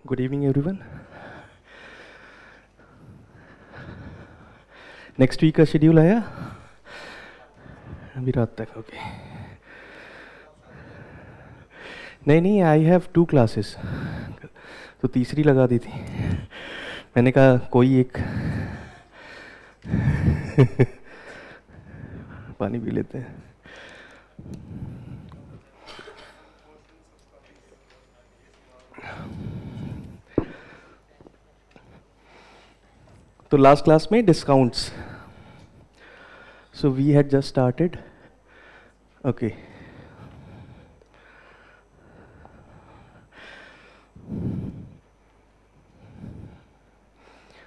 Good evening, everyone. Next week का schedule आया अभी रात तक? ओके नहीं, आई हैव 2 क्लासेस, तो तीसरी लगा दी थी। मैंने कहा कोई एक पानी पी लेते हैं। तो लास्ट क्लास में discounts, so we had just started. Okay,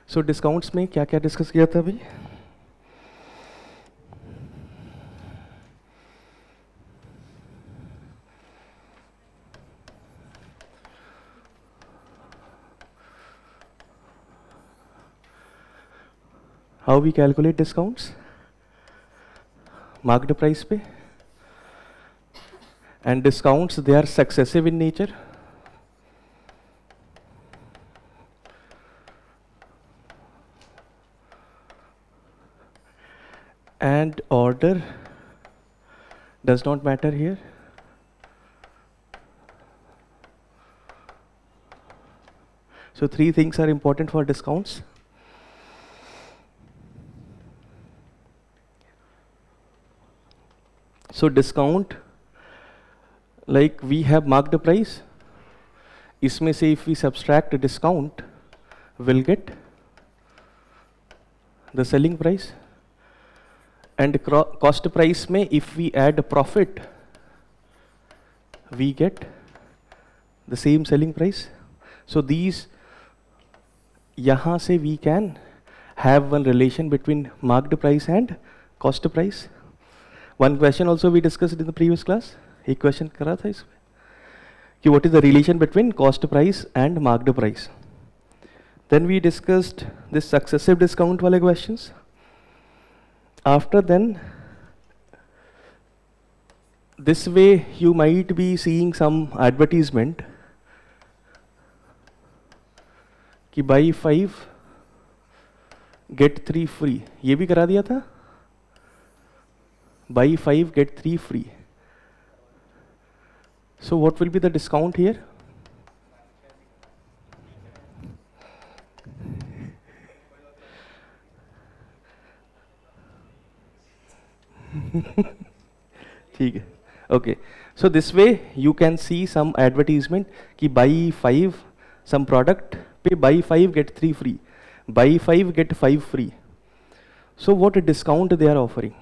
so discounts में क्या क्या डिस्कस किया था अभी? How we calculate discounts? Marked price पे, and discounts, they are successive in nature. And order does not matter here. So 3 things are important for discounts. So discount, like we have marked the price, इसमें से if we subtract a discount, we'll get the selling price. And cost price में if we add profit, we get the same selling price. So these, यहाँ से we can have one relation between marked price and cost price. One question also we discussed in the previous class. एक question करा था इसमें कि what is the relation between cost price and marked price. Then we discussed this successive discount वाले questions. After then, this way you might be seeing some advertisement कि buy 5 get 3 free. ये भी करा दिया था, buy 5 get 3 free. So what will be the discount here? ठीक है, okay. So this way you can see some advertisement कि buy 5 some product पे buy 5 get 3 free, buy 5 get 5 free. So what a discount they are offering.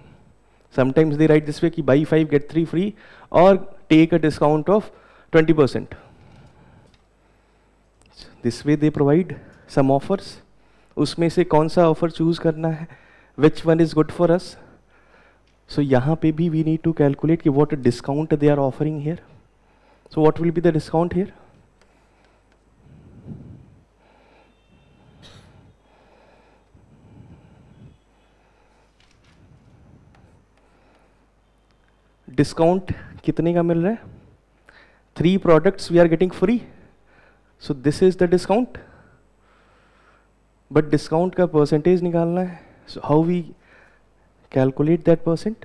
Sometimes they write this way कि buy 5 get 3 free or take a discount of 20%. This way they provide some offers. उसमें से कौन सा offer choose करना है, which one is good for us. So यहाँ पे भी we need to calculate कि what discount they are offering here. So what will be the discount here? Discount कितने का मिल रहा है? 3 products we are getting free. So this is the discount. But discount का percentage निकालना है. So how we calculate that percent?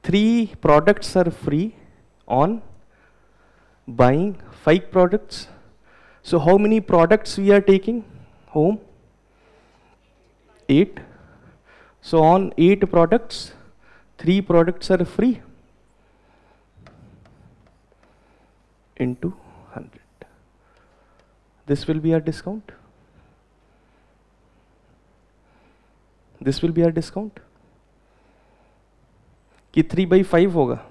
Three products are free on buying 5 products. So how many products we are taking home? 8. So on 8 products, 3 products are free into 100. This will be our discount. This will be our discount. कि 3/5 होगा.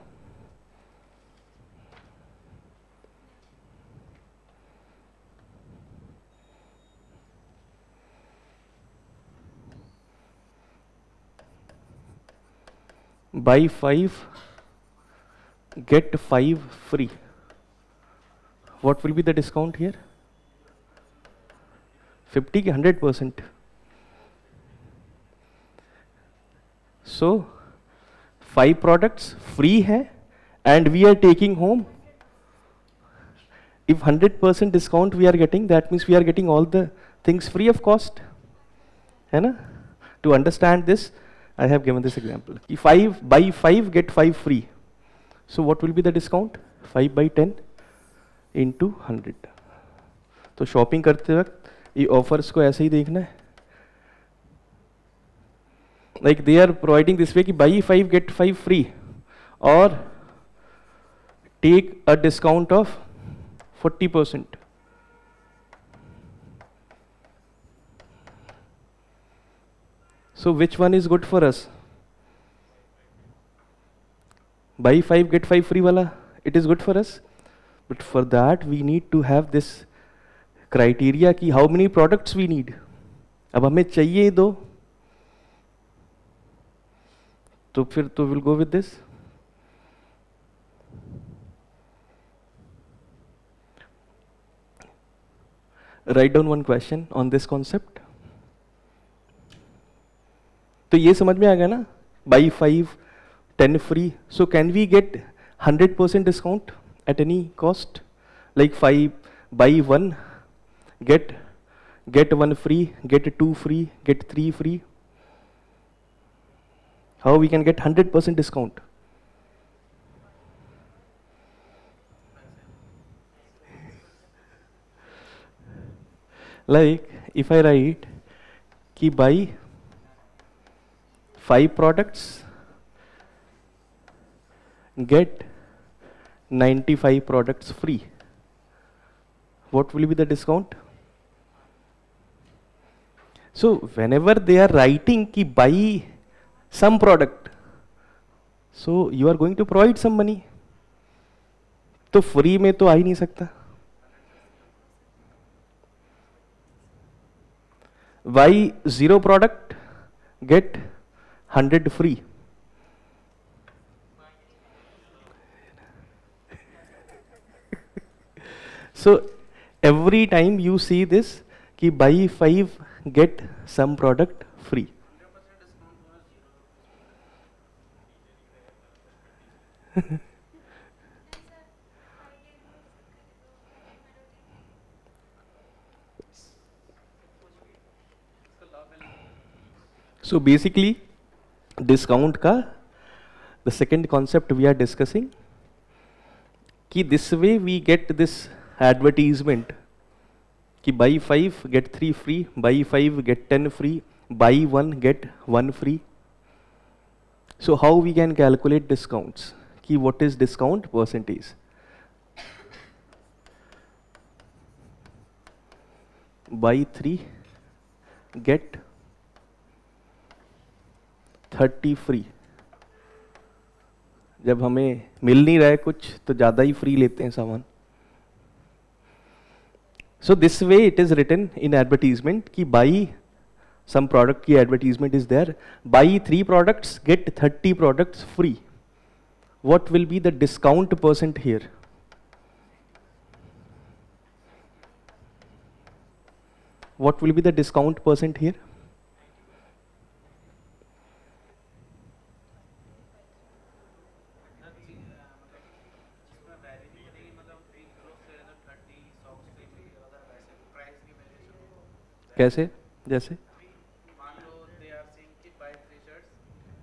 Buy 5, get 5 free. What will be the discount here? 50 के 100%. So 5 products free है and we are taking home. If 100% discount we are getting, that means we are getting all the things free of cost. है ना? To understand this, I have given this example. If 5 buy 5 get 5 free. So what will be the discount? 5 by 10 into 100. तो shopping करते वक्त ये offers को ऐसे ही देखना है. Like they are providing this way कि buy 5 get 5 free or take a discount of 40%. So which one is good for us? Buy 5 get 5 free wala, it is good for us. But for that we need to have this criteria कि how many products we need. अब हमें चाहिए 2, तो फिर तो we'll go with this. Write down one question on this concept. तो ये समझ में आ गया ना? Buy 5 10 free. So can we get 100% discount at any cost? Like 5 buy 1 get 1 free, get 2 free, get 3 free. How we can get 100% discount? Like if I write कि buy 5 products get 95 products free, what will be the discount? So whenever they are writing कि buy some product, so you are going to provide some money. तो free में तो आ ही नहीं सकता. Buy 0 product get 100 free. So every time you see this कि buy 5 get some product free. So basically discount का the second concept we are discussing कि this way we get this advertisement कि buy 5 get 3 free, buy 5 get 10 free, buy 1 get 1 free. So how we can calculate discounts? कि what is discount percentage? Buy 3 get 30 free. जब हमें मिल नहीं रहा है कुछ तो ज़्यादा ही फ्री लेते हैं सामान. So this way it is written in advertisement कि buy some product की advertisement is there. Buy 3 products get 30 products free. What will be the discount percent here? What will be the discount percent here? कैसे? जैसे मान लो they are saying कि buy 3 shirts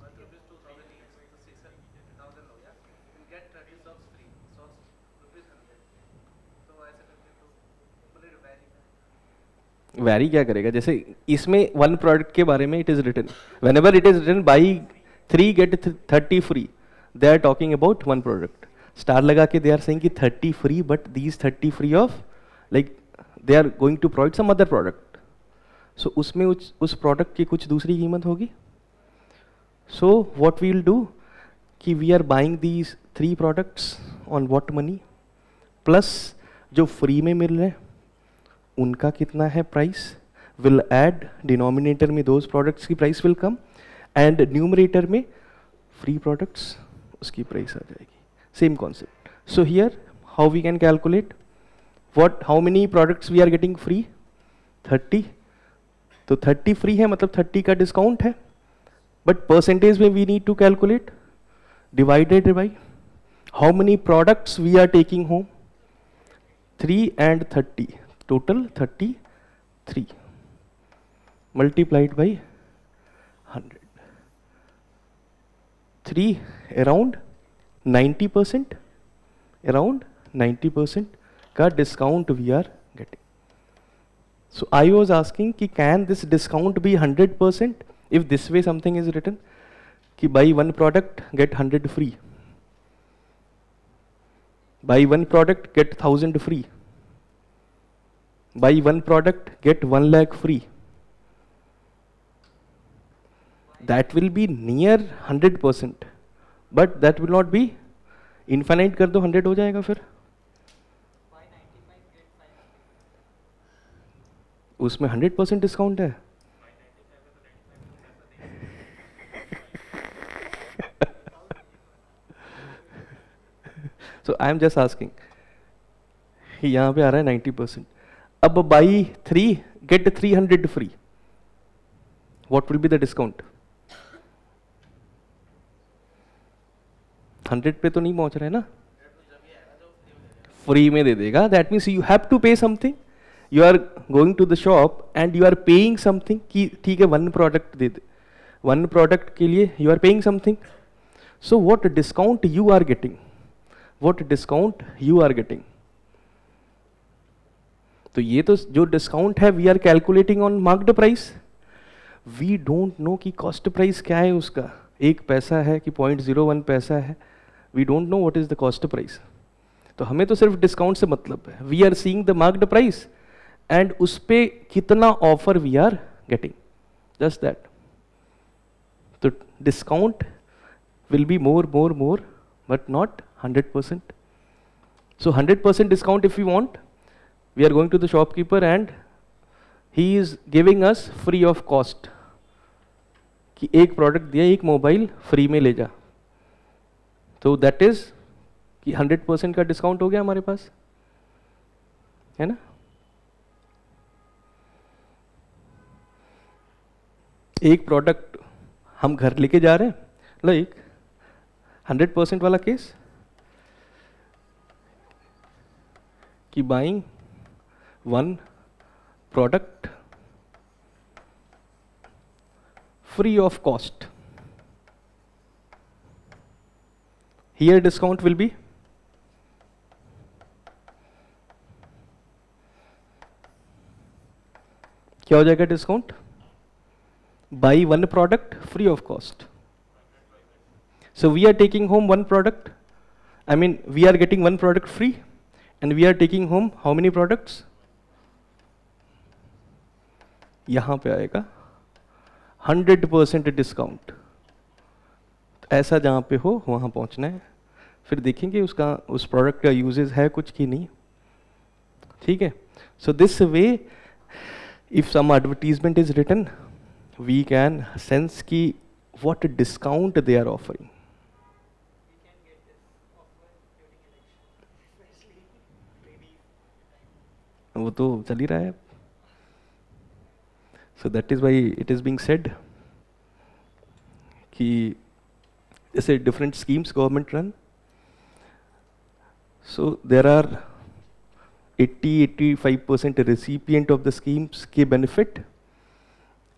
worth rupees 2000 each, तो 6,000 हो गया, you get 30 socks free, socks rupees 100. तो ऐसे करके तो मतलब वैरी क्या करेगा? जैसे इसमें 1 प्रोडक्ट के बारे में it is written, whenever it is written buy 3 get 30 free, they are talking about 1 product. Star लगा के दे आर सेइंग कि 30 free, but these 30 free of like they are going to provide some other product. So उसमें उस product की कुछ दूसरी कीमत होगी. So what we will do कि we are buying these 3 products on what money, plus जो फ्री में मिल रहे हैं उनका कितना है प्राइस, विल ऐड डिनोमिनेटर में दोज प्रोडक्ट्स की price will come, and numerator में फ्री प्रोडक्ट्स उसकी प्राइस आ जाएगी. Same concept. So here how we can calculate what how many products we are getting free? 30. तो 30 फ्री है मतलब 30 का डिस्काउंट है. but percentage में we need to calculate divided by how many products we are taking home. 3 and 30, total 33 multiplied by 100. 3 around 90%, around 90% का discount we are getting. So I was asking कि can this discount be 100% if this way something is written कि buy one product get 100 free, buy one product get 1000 free, buy one product get 1 lakh free. That will be near 100%, but that will not be infinite. कर दो 100 हो जाएगा फिर. उसमें 100% discount है. So I am just asking. यहाँ पे आ रहा है 90%. अब buy 3 get 300 free. What will be the discount? 100 पे तो नहीं पहुंच रहे ना. फ्री में दे देगा. That means you have to pay something. You are going to the shop and you are paying something कि ठीक है one product दे दे. One product के लिए you are paying something. So what discount you are getting? What discount you are getting? तो ये तो जो discount है we are calculating on marked price. We don't know कि कॉस्ट प्राइस क्या है उसका. 1 पैसा है कि 0.01 पैसा है. We don't know what is the cost price. तो हमें तो सिर्फ डिस्काउंट से मतलब है. We are seeing the marked price and उस पे कितना offer we are getting, just that. तो discount will be more but not 100%. So 100% discount if we want, we are going to the shopkeeper and he is giving us free of cost कि एक product दिया, एक mobile free में ले जा. तो that is कि 100% का डिस्काउंट हो गया हमारे पास, है ना. एक प्रोडक्ट हम घर लेके जा रहे हैं, लाइक 100% वाला केस कि buying one product free of cost. Here discount will be क्या हो जाएगा discount? Buy one product free of cost. So we are taking home one product. I mean we are getting one product free and we are taking home how many products? यहाँ पे आएगा 100% discount. ऐसा जहाँ पे हो वहाँ पहुँचना है. फिर देखेंगे उसका उस प्रोडक्ट का यूजेस है कुछ कि नहीं. ठीक है. So this way if some advertisement is written we can sense की what discount they are offering. वो तो चल ही रहा है. So that is why it is being said कि जैसे different schemes government run. So there are 80-85% recipient of the schemes के benefit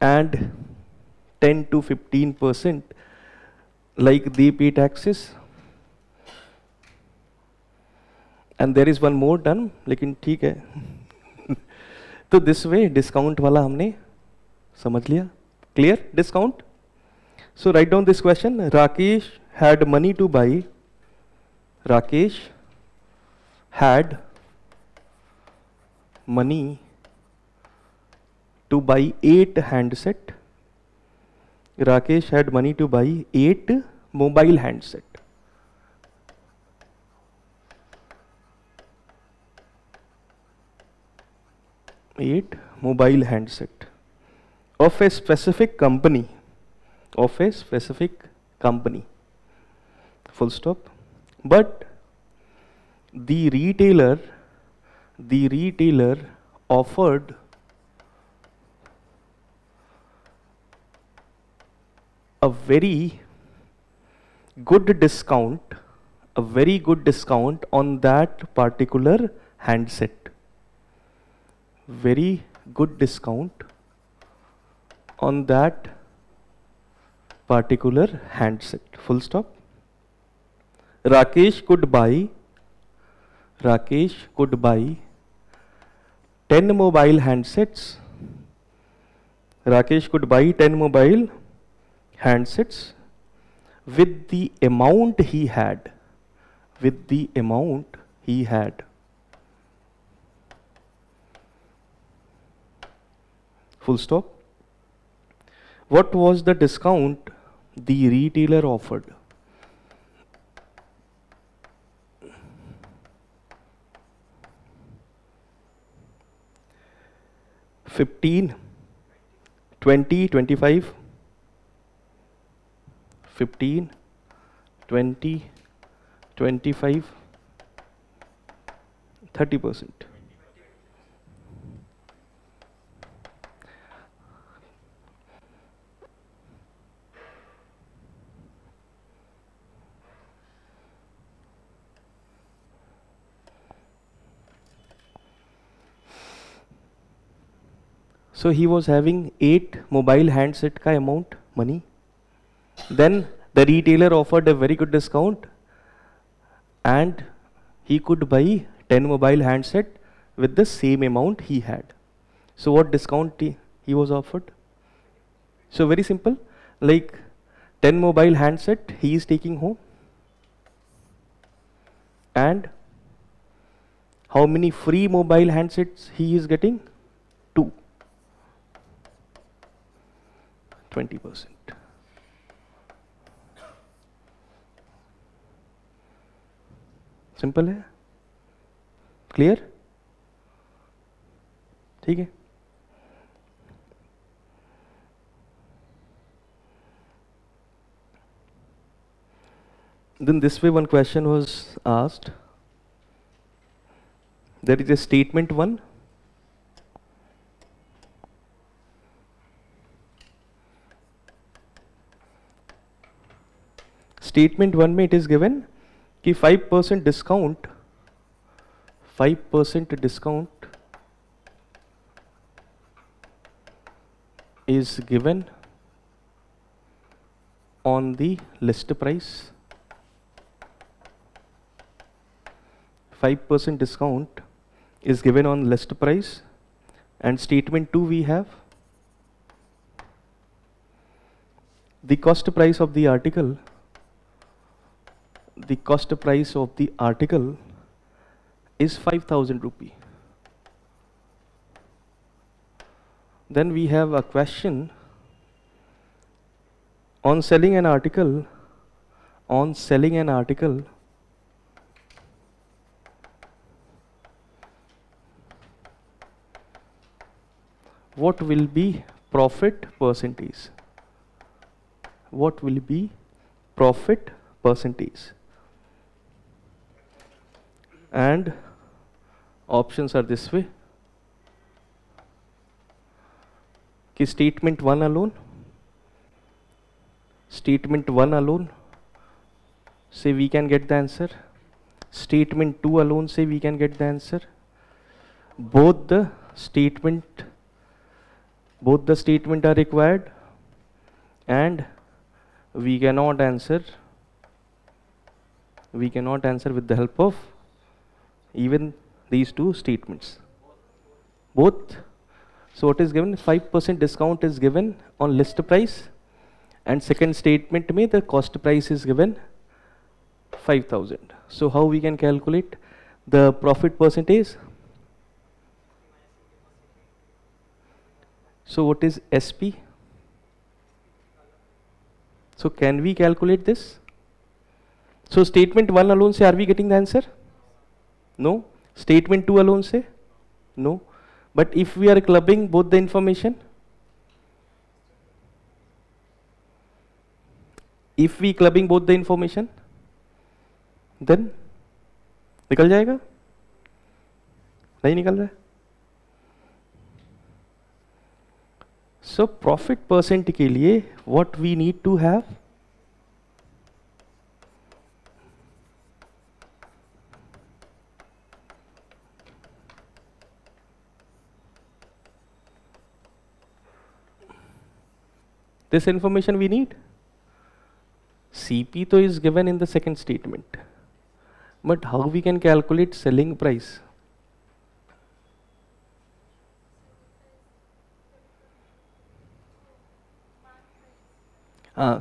and 10-15% like they pay taxes. And there is one more done, लेकिन ठीक है. तो this way discount वाला हमने समझ लिया. Clear? Discount. So write down this question. Rakesh had money to buy. Rakesh had money to buy 8 handset. Rakesh had money to buy 8 mobile handset. Eight mobile handset of a specific company, of a specific company, full stop. But the retailer offered a very good discount, on that particular handset. Very good discount on that particular handset. Full stop. Rakesh could buy 10 mobile handsets. Rakesh could buy 10 mobile handsets with the amount he had. Full stop. What was the discount the retailer offered? $15, $20, $25, $15, $20, $25, 30%. So he was having 8 mobile handset ka amount money. Then the retailer offered a very good discount and he could buy 10 mobile handset with the same amount he had. So what discount he was offered? So very simple, like 10 mobile handset he is taking home, and how many free mobile handsets he is getting? 2. 20%. Simple है, clear? ठीक है. Then this way one question was asked. There is a statement 1. Statement 1 में it is given कि 5% discount is given on the list price. 5% discount is given on list price, and statement 2 we have the cost price of the article. The cost price of the article is 5,000 rupee. Then we have a question on selling an article. What will be profit percentage? And options are this way. कि statement 1 alone say we can get the answer. Statement 2 alone say we can get the answer. Both the statement are required, and we cannot answer with the help of even these 2 statements. Both. So what is given? 5% discount is given on list price, and second statement में the cost price is given 5,000. So how we can calculate the profit percentage? So what is SP? So can we calculate this? So statement 1 alone say are we getting the answer? No. Statement 2 alone say? No. But if we are clubbing both the information, then निकल जाएगा? नहीं निकल रहा है? So profit percent के लिए what we need to have, this information we need. CP तो is given in the second statement, but how we can calculate selling price?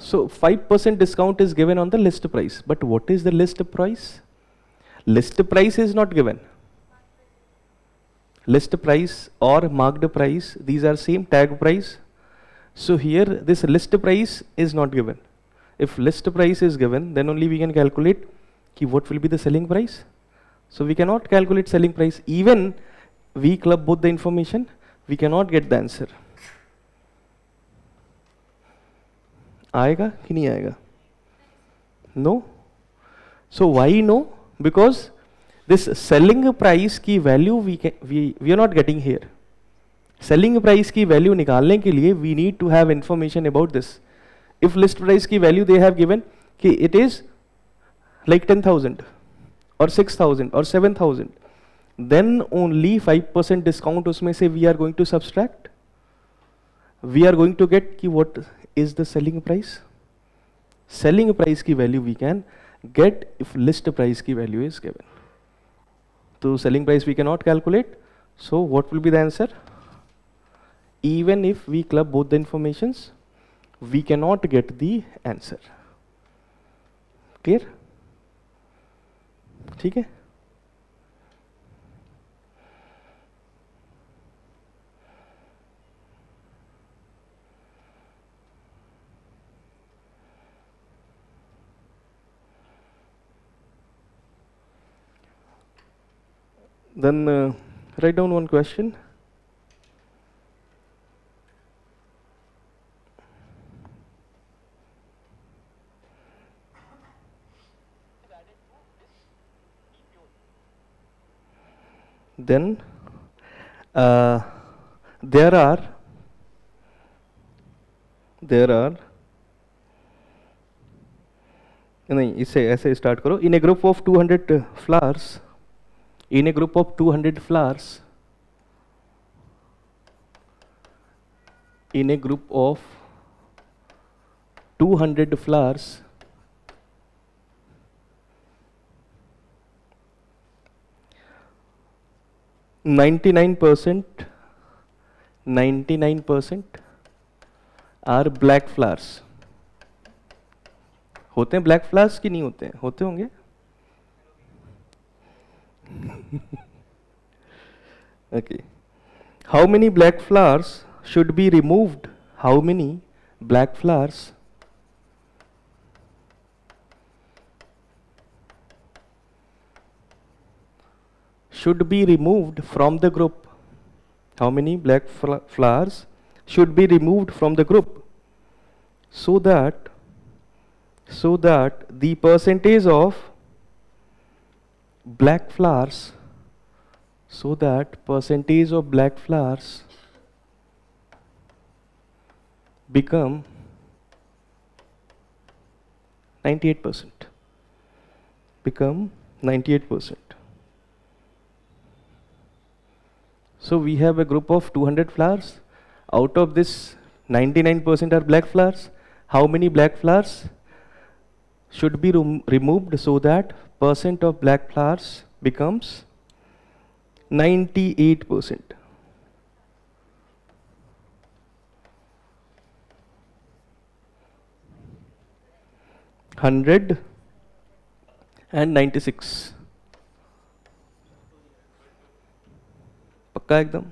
So 5% discount is given on the list price, but what is the list price? List price is not given. List price or marked price, these are same, tag price. So here this list price is not given. If list price is given, then only we can calculate what will be the selling price. So we cannot calculate selling price. Even we club both the information, we cannot get the answer. आएगा कि नहीं आएगा? No. So why no? Because this selling price की value we are not getting here. Selling price की value निकालने के लिए we need to have information about this. If list price की value they have given कि it is like 10,000 or 6,000 or 7,000, then only 5% discount उसमें से we are going to subtract. We are going to get कि what is the selling price. Selling price की value we can get if list price की value is given. So selling price we cannot calculate. So what will be the answer? Even if we club both the informations, we cannot get the answer. Clear? ठीक है? Then write down one question. Then there are नहीं, इसे ऐसे start करो. In a group of 200 flowers, in a group of 200 flowers, in a group of 200 flowers, 99% are black flowers. होते हैं black flowers कि नहीं होते हैं? होते होंगे. Okay. How many black flowers should be removed? How many black flowers should be removed from the group? How many black flowers should be removed from the group so that the percentage of black flowers, so that percentage of black flowers become 98%. Become 98%. So we have a group of 200 flowers. Out of this, 99% are black flowers. How many black flowers should be removed so that percent of black flowers becomes 98%? $196. पक्का एकदम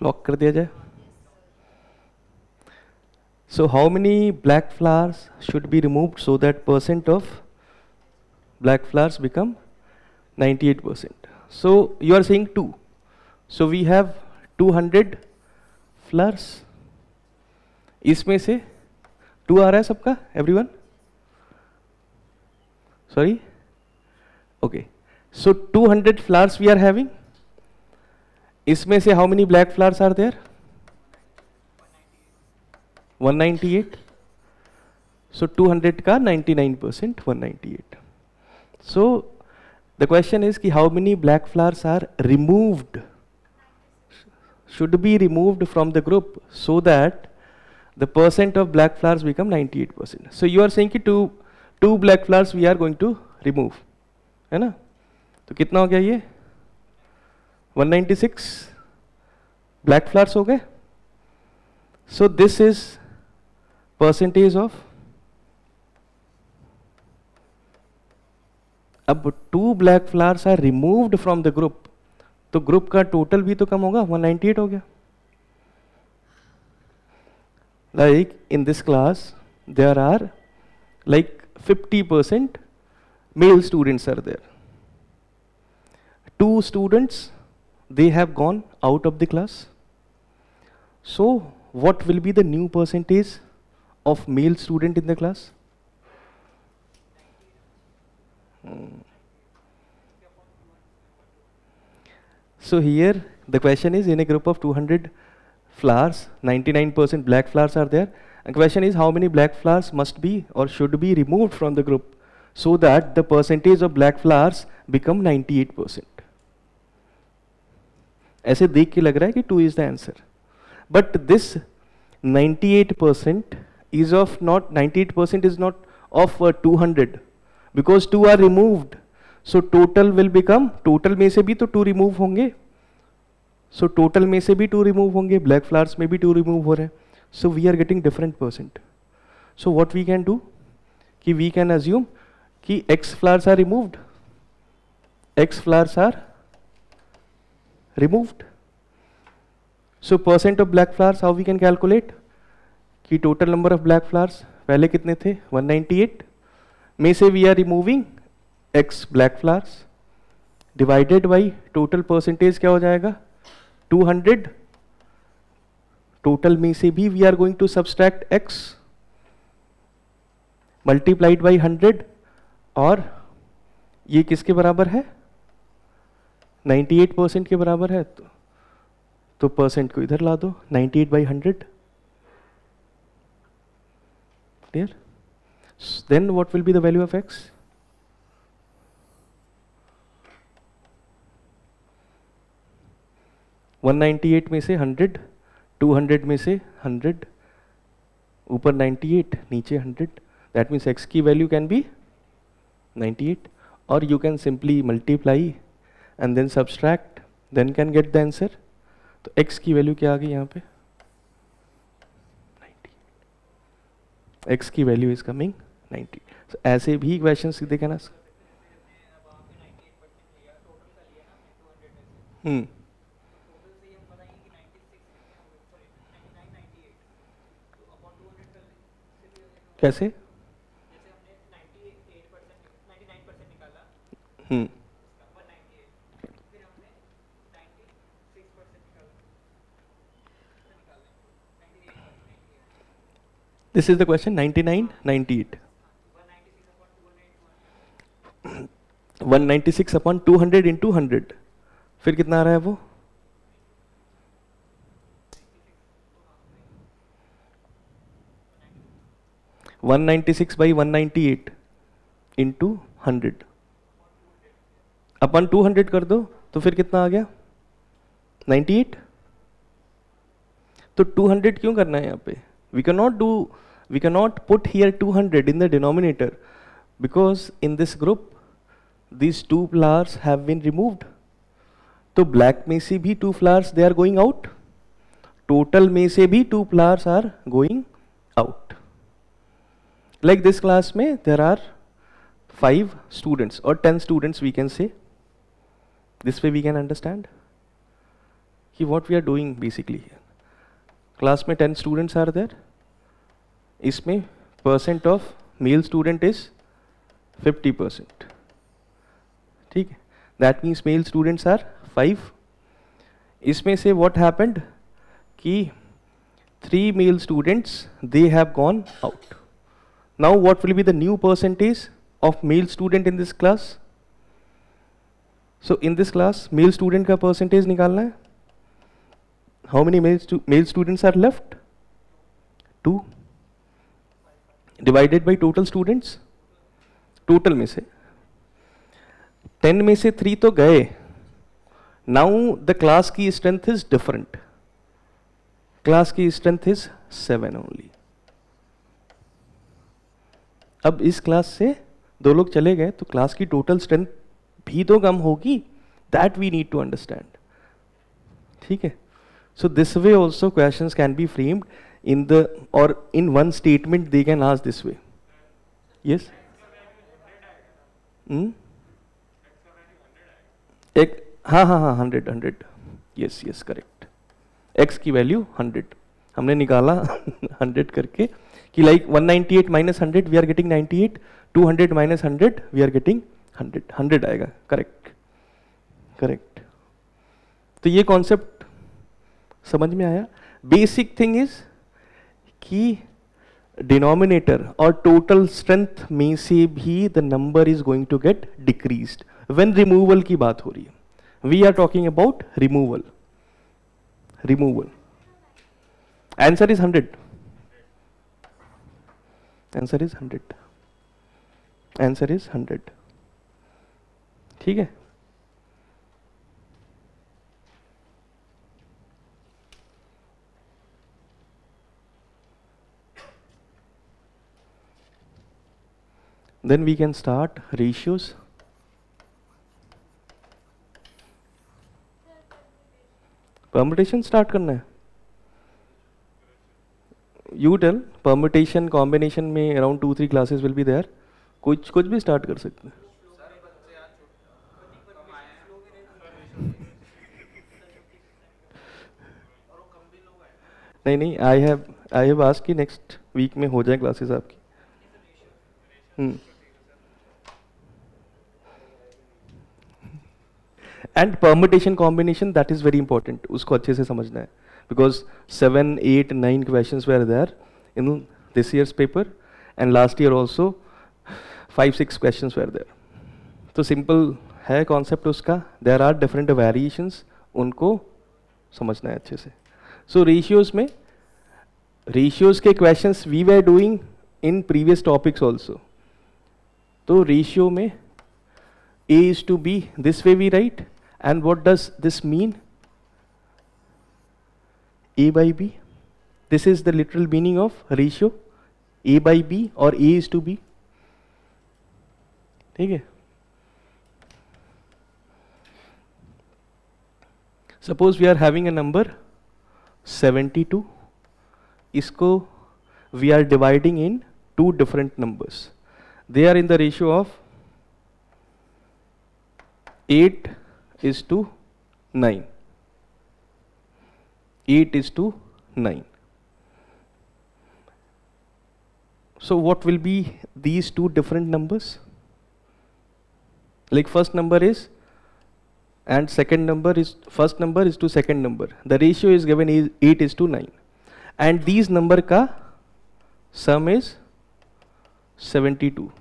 lock कर दिया जाए. So how many black flowers should be removed so that percent of black flowers become 98%? So you are saying 2. So we have 200 flowers. इसमें से 2 आ रहा है सबका? Everyone? Sorry? Okay. So 200 flowers we are having. इसमें से how many black flowers are there? 198. So 200 का 99%, 198. So the question is कि how many black flowers are removed, should be removed from the group so that the percent of black flowers become 98%. So you are saying कि two black flowers we are going to remove, है ना? तो कितना हो गया ये? 196 black flowers हो गए. So this is percentage of. अब 2 black flowers are removed from the group, तो ग्रुप का टोटल भी तो कम होगा, 198 हो गया. Like in this class there are like 50% male students are there. 2 students, they have gone out of the class. So what will be the new percentage of male student in the class? So here the question is, in a group of 200 flowers, 99% black flowers are there. And question is, how many black flowers must be or should be removed from the group so that the percentage of black flowers become 98%. ऐसे देख के लग रहा है कि 2 is the answer. But this 98% is of not 98% is not of 200 because 2 are removed. So total will become, total में से भी तो 2 remove होंगे. So total में से भी 2 remove होंगे, black flowers में भी 2 remove हो रहे हैं. So we are getting different percent. So what we can do, कि we can assume कि X flowers are removed. X flowers are removed. So percent of black flowers, how we can calculate? कि total number of black flowers पहले कितने थे? 198 में से we are removing X black flowers divided by total percentage क्या हो जाएगा? 200. Total में से भी we are going to subtract X multiplied by 100 और ये किसके बराबर है? 98% के बराबर है. तो परसेंट को इधर ला दो, 98 by 100. Clear? Then what will be the value of X? One 98 में से 100, 200 में से 100, ऊपर 98, नीचे 100. That means X की value can be 98, or you can simply multiply and then subtract, then can get the answer. तो X की value क्या आ गई यहाँ पे? 90. X की वैल्यू इज कमिंग 90. So ऐसे भी क्वेश्चंस देखे ना. कैसे? This is the question. 99, 98. 196 upon 200 into 100. फिर कितना आ रहा है वो? 196 by 198 into 100 अपन 200 कर दो तो फिर कितना आ गया? 98. तो 200 क्यों करना है यहाँ पे? We cannot put here 200 in the denominator because in this group these 2 flowers have been removed. तो black में से भी 2 flowers they are going out. Total में से भी 2 flowers are going out. Like this class में there are 5 students or 10 students we can say. This way we can understand कि what we are doing basically here. Class में 10 students are there. इसमें percent of male student is 50%. ठीक है? That means male students are 5. इसमें से what happened कि 3 male students they have gone out. Now what will be the new percentage of male student in this class? So in this class male student का percentage निकालना है. How many male students are left? 2 divided by total students, total में से 10 में से 3 तो गए. Now the class की स्ट्रेंथ इज डिफरेंट. क्लास की स्ट्रेंथ इज 7 ओनली. अब इस क्लास से 2 लोग चले गए तो क्लास की टोटल स्ट्रेंथ भी तो कम होगी. That we need to understand. ठीक है. So this way also questions can be framed in the or in one statement they can ask this way. Yes. एक हाँ 100 yes करेक्ट. x की वैल्यू 100 हमने निकाला 100 करके कि like 198 minus 100 we are getting 98, 200 minus 100 we are getting 100 आएगा. Correct. तो ये कॉन्सेप्ट समझ में आया. बेसिक थिंग इज कि डिनोमिनेटर और टोटल स्ट्रेंथ में से भी the number is going to get decreased when removal की बात हो रही है. We are talking about removal. Answer is 100. Answer is 100. ठीक है. Then we can start ratios. Permutation start करना है. You tell. Permutation, combination में around 2-3 classes will be there. कुछ भी start कर सकते हैं. नहीं I have asked कि next week में हो जाए classes आपकी. And permutation combination that is very important. उसको अच्छे से समझना है because 7, 8, 9 questions were there in this year's paper and last year also 5-6 questions were there. तो सिंपल है कॉन्सेप्ट उसका. देयर आर डिफरेंट वेरिएशंस, उनको समझना है अच्छे से. सो रेशियोज में रेशियोज के questions we were doing in previous topics also. तो रेशियो में A is to B, this way we write. And what does this mean? A by B. This is the literal meaning of ratio. A by B or A is to B. ठीक है. Suppose we are having a number 72. इसको we are dividing in 2 different numbers. They are in the ratio of 8 is to 9. 8 is to 9. So what will be these 2 different numbers? Like first number is and second number is, first number is to second number. The ratio is given is 8 is to 9. And these number का sum is 72.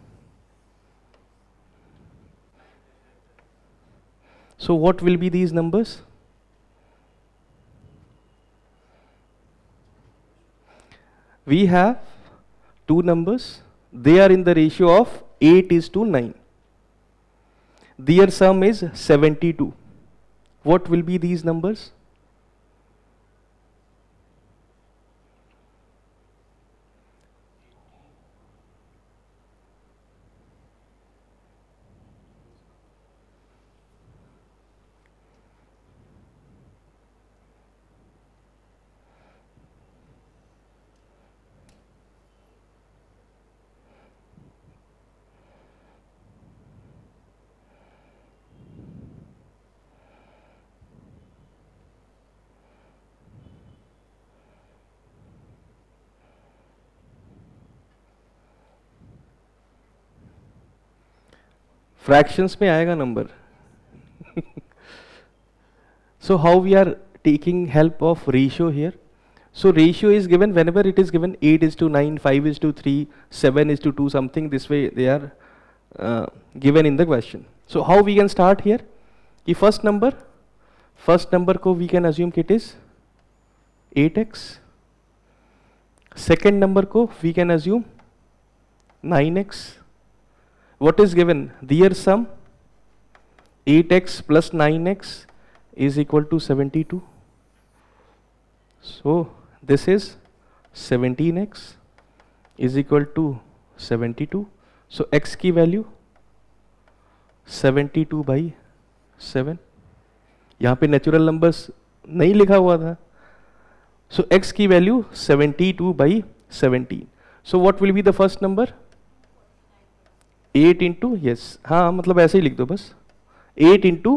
So what will be these numbers? We have 2 numbers. They are in the ratio of 8 is to 9. Their sum is 72. What will be these numbers? Fractions में आएगा number. So how we are taking help of ratio here? So ratio is given whenever it is given 8 is to 9, 5 is to 3, 7 is to 2 something. This way they are given in the question. So how we can start here? The first number को we can assume it is 8x. Second number को we can assume 9x. What is given? Their sum 8x plus 9x is equal to 72. So this is 17x is equal to 72. So x की value 72 by 7. यहाँ पे natural numbers नहीं लिखा हुआ था. So x की value 72 by 17. So what will be the first number? 8 into, yes, हाँ मतलब ऐसे ही लिख दो बस, 8 into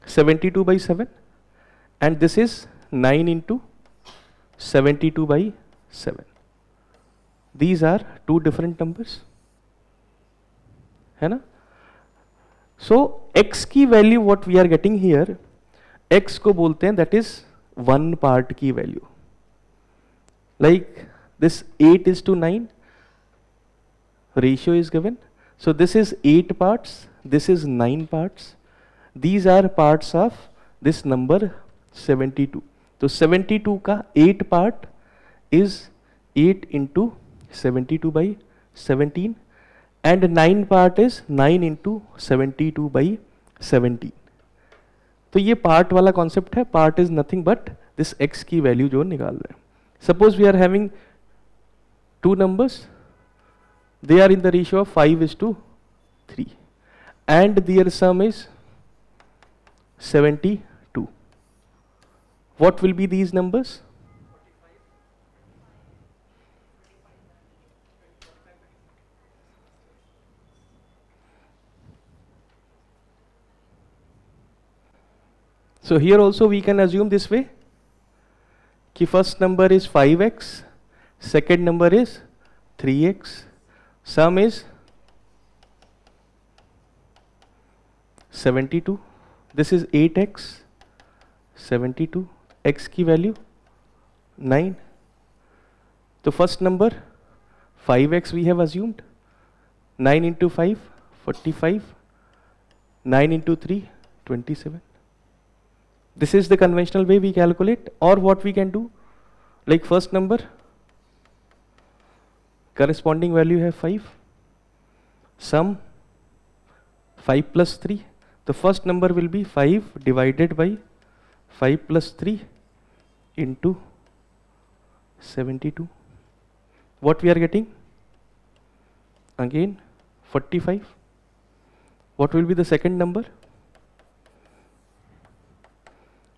72 by 7 and this is 9 into 72 by 7. These are two different numbers, है ना? So x की value what we are getting here, x को बोलते हैं that is one part की value. Like this 8 is to 9 ratio is given. So this is 8 parts, this is 9 parts. These are parts of this number 72. तो 72 का 8 part is 8 into 72 by 17 and 9 part is 9 into 72 by 17. तो ये part वाला concept है, part is nothing but this x की value जो निकाल रहे हैं. Suppose we are having two numbers, they are in the ratio of 5:3 and their sum is 72. What will be these numbers? So here also we can assume this way कि first number is 5x, second number is 3x, sum is 72, this is 8x, 72, x की value 9. तो first number 5x we have assumed, 9 into 5 45, 9 into 3 27. This is the conventional way we calculate. Or what we can do, like first number corresponding value है 5, sum 5 plus 3. The first number will be 5 divided by 5 plus 3 into 72. What we are getting? Again 45. What will be the second number?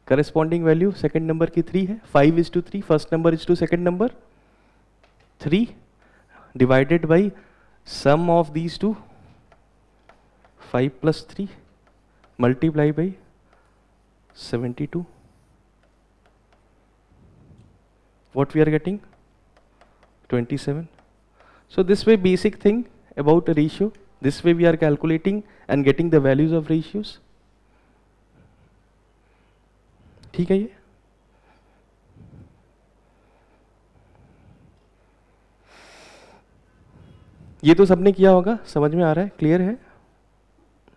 Corresponding value second number की 3 है, 5:3, first number is to second number 3 divided by sum of these two 5 plus 3 multiply by 72. What we are getting? 27. So this way basic thing about a ratio, this way we are calculating and getting the values of ratios. ठीक है ये तो सबने किया होगा, समझ में आ रहा है, क्लियर है?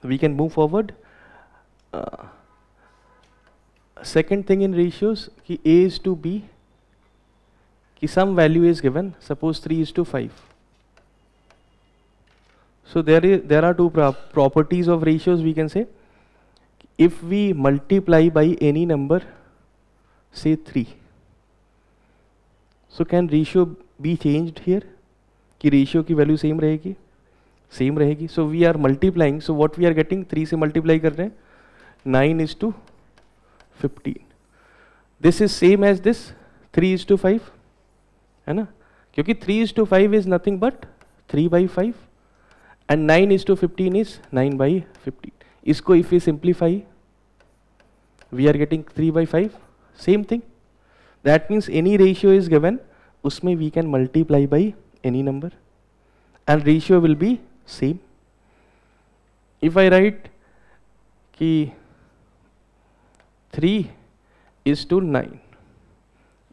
We can move forward. Second thing in ratios कि a is to b कि some value is given, suppose 3:5. So there are two properties of ratios we can say. If we multiply by any number, say 3, so can ratio be changed here? कि ratio की value same रहेगी? Same रहेगी. So we are multiplying. So what we are getting? 3 से multiply कर रहे हैं. 9:15. This is same as this 3:5, है ना? क्योंकि 3:5 is nothing but 3/5 and 9:15 is 9/15. इसको if we simplify, we are getting 3/5. Same thing. That means any ratio is given, उसमें we can multiply by any number and ratio will be same. If I write कि 3:9,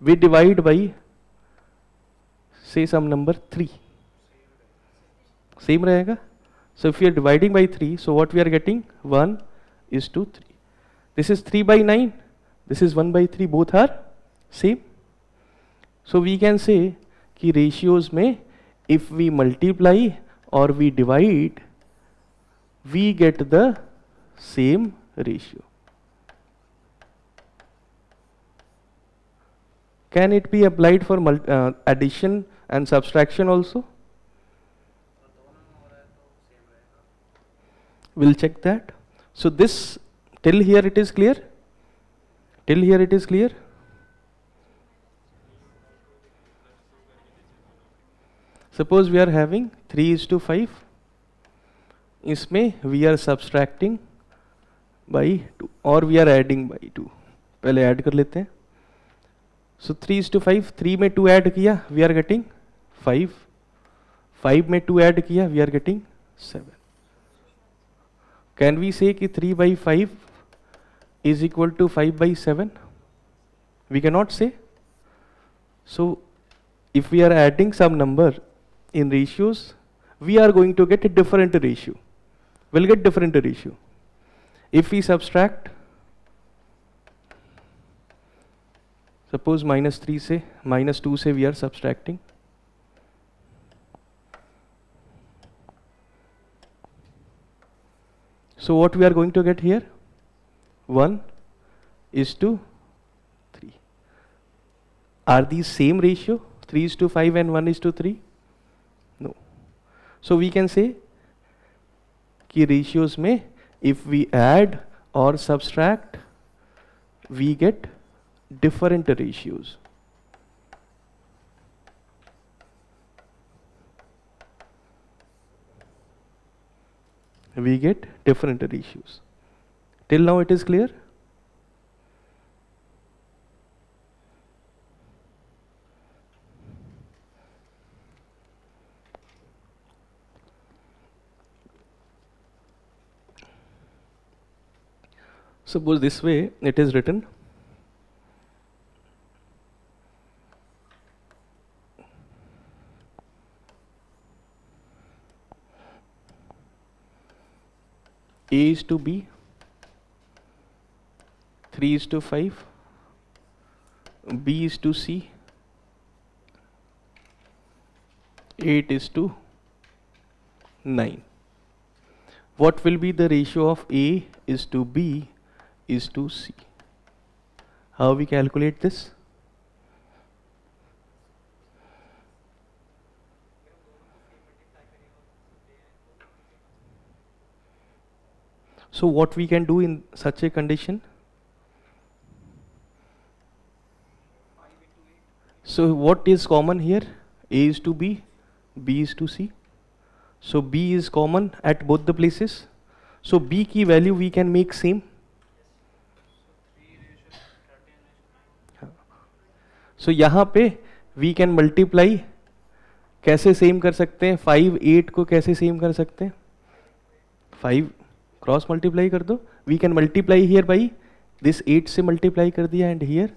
we divide by say some number 3. Same रहेगा. So if we are dividing by 3, so what we are getting? 1:3. This is 3/9, this is 1/3, both are same. So we can say कि ratios में if we multiply or we divide, we get the same ratio. Can it be applied for addition and subtraction also? We'll check that. So this, till here it is clear? Till here it is clear? Suppose we are having 3:5. इसमें we are subtracting by 2 और we are adding by 2. पहले add कर लेते हैं. So 3:5, 3 में 2 add किया, we are getting 5. 5 में 2 add किया, we are getting 7. Can we say कि 3/5 is equal to 5/7? We cannot say. So if we are adding some number in ratios, we are going to get a different ratio. We'll get different ratio. If we subtract, suppose -3 से -2 से we are subtracting. So what we are going to get here? 1:3. Are these same ratio? 3:5 and 1:3? No. So we can say कि ratios में if we add or subtract, we get different ratios. We get different ratios. Till now it is clear? Suppose this way it is written. A is to B, 3:5, B is to C, 8:9. What will be the ratio of A is to B is to C? How we calculate this? So what we can do in such a condition? So what is common here? A is to B, B is to C. So B is common at both the places. So B की value we can make same. So यहाँ पे we can multiply. कैसे same कर सकते हैं? 5 8 को कैसे same कर सकते हैं? 5 क्रॉस मल्टीप्लाई कर दो. We can multiply here by this 8 से मल्टीप्लाई कर दिया and here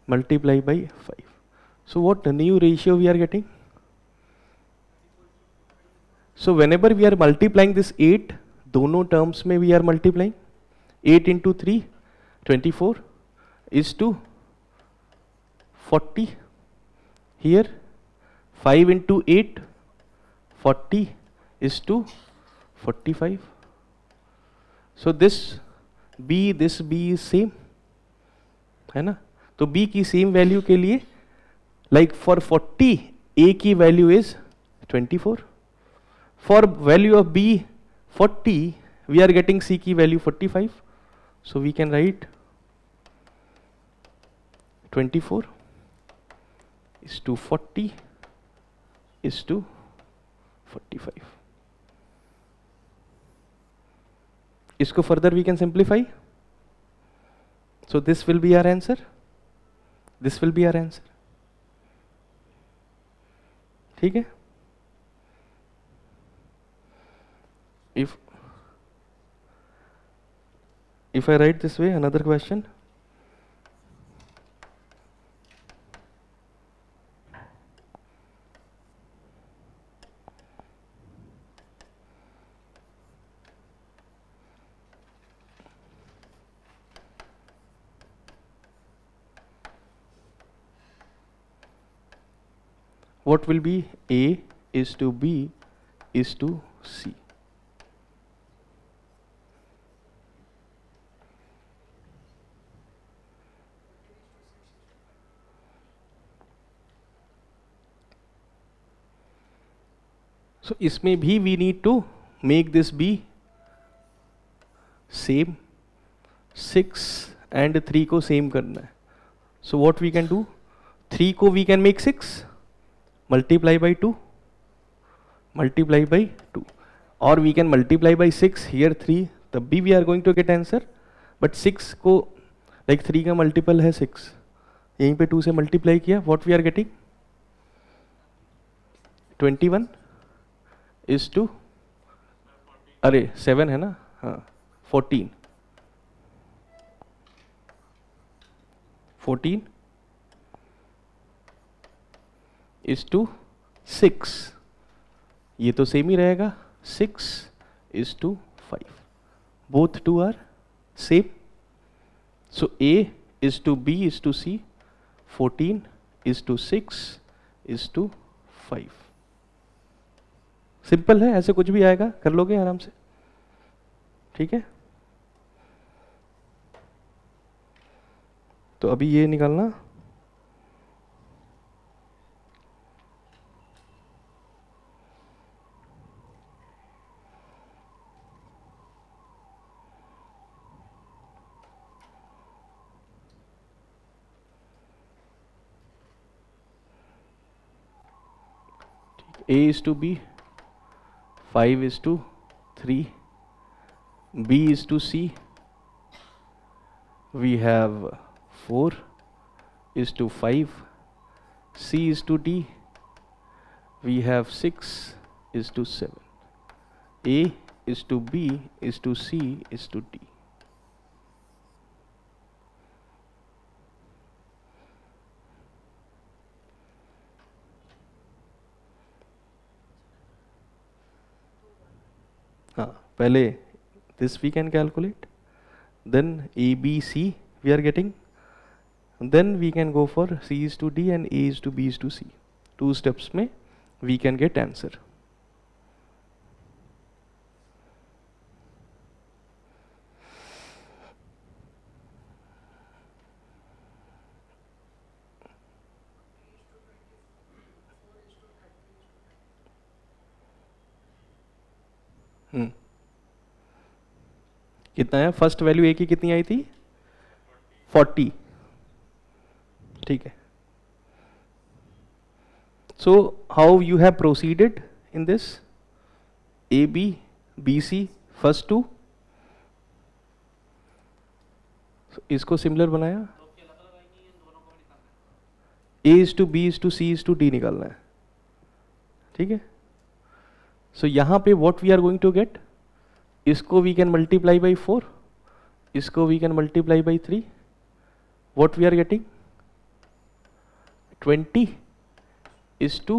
multiply by 5. So what new ratio we are getting? So whenever we are multiplying this 8, दोनों टर्म्स में we are multiplying. 8 into 3 24 is to 40. Here 5 into 8 40 is to 45. So this B is same है ना. तो B की same value के लिए like for 40 A की value is 24. For value of B 40 we are getting C की value 45. So we can write 24 is to 40 is to 45. इसको further we can simplify. So this will be our answer. This will be our answer. ठीक है. if I write this way, another question. what will be A is to B is to C. So इसमें भी we need to make this be same. 6 and 3 को same करना है. So what we can do? 3 को we can make 6, multiply by 2, multiply by 2, or we can multiply by 6 here 3, तब भी we are going to get answer. But 6 को like 3 का multiple है 6, यहीं पे 2 से multiply किया, what we are getting? 21 is to, अरे 7 है ना, हाँ 14 is to 6, ये तो सेम ही रहेगा. 6 is to 5, both two are same. So A is to B is to C, 14 is to 6 is to 5. Simple है, ऐसे कुछ भी आएगा कर लोगे आराम से. ठीक है, तो अभी ये निकालना. A is to B, 5 is to 3, B is to C, we have 4 is to 5, C is to D, we have 6 is to 7, A is to B is to C is to D. हाँ, पहले this we can calculate, then A, B, C we are getting, then we can go for C is to D and A is to B is to C. 2 steps में we can get answer. कितना है? First value ए की कितनी आई थी? 40. ठीक है. So how you have proceeded in this? A B B C first 2, इसको similar बनाया. A is to B is to C is to D निकालना है. ठीक है. सो यहां पे what we are going to get, इसको वी कैन मल्टीप्लाई बाई 4, इसको we can multiply by 3, what we are getting 20 is to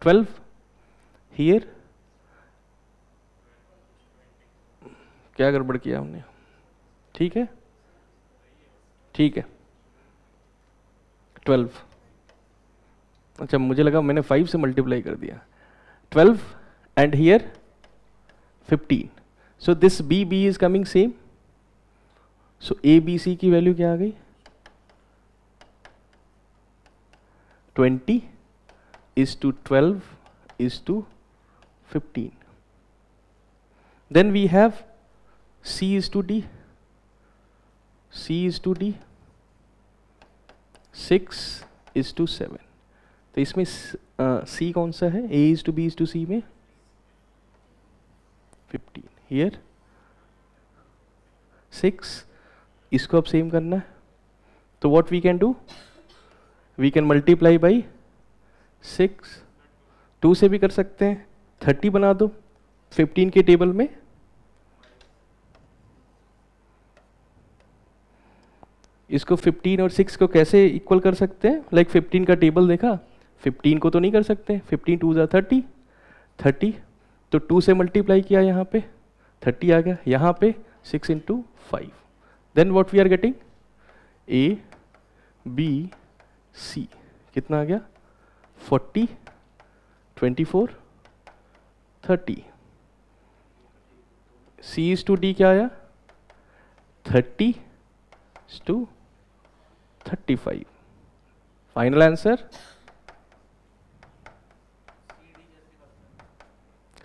12 here. क्या गड़बड़ किया हमने? ठीक है, ठीक है 12. अच्छा, मुझे लगा मैंने 5 से मल्टीप्लाई कर दिया. 12 and here 15. So this B is coming same. So A B C की वैल्यू क्या आ गई? 20 is to 12 is to 15. Then we have C is to D. C is to D. 6 is to 7. तो इसमें C कौन सा है? A is to B is to C में 15. Here 6, इसको अब सेम करना है. तो what we can do? We can multiply by 6. 2 से भी कर सकते हैं. 30 बना दो 15 के टेबल में. इसको 15 और 6 को कैसे इक्वल कर सकते हैं? लाइक 15 का टेबल देखा, 15 को तो नहीं कर सकते. 15 2 जा 30, 30 तो 2 से मल्टीप्लाई किया, यहाँ पे 30 आ गया, यहाँ पे 6 into 5. Then what we are getting? A B C कितना आ गया? 40, 24, 30. C is to D क्या आया? 30 is to 35. Final answer?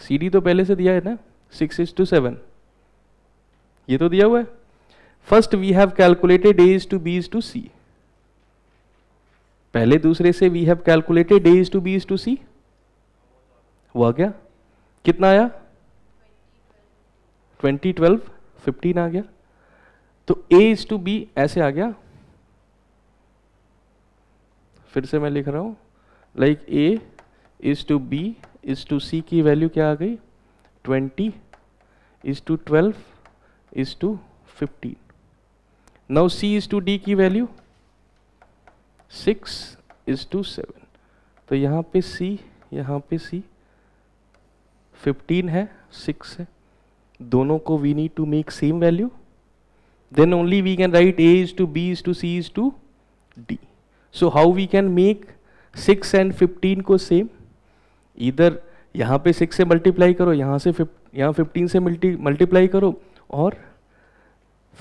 CD तो पहले से दिया है ना, 6 is to 7. ये तो दिया हुआ है. First we have calculated A is to B is to C. पहले दूसरे से we have calculated A is to B is to C. हुआ क्या? कितना आया? 20, 12, 15 आ गया. तो A is to B ऐसे आ गया. फिर से मैं लिख रहा हूं, like A is to B is to C की वैल्यू क्या आ गई? 20 is to 12 is to 15. Now C is to D की वैल्यू 6 is to 7. तो यहाँ पे C, यहाँ पे C 15 है, 6 है. दोनों को we need to make same value. Then only we can write A is to B is to C is to D. So how we can make 6 and 15 को same? Either यहाँ पे 6 से मल्टीप्लाई करो, यहाँ 15 से मल्टीप्लाई करो, और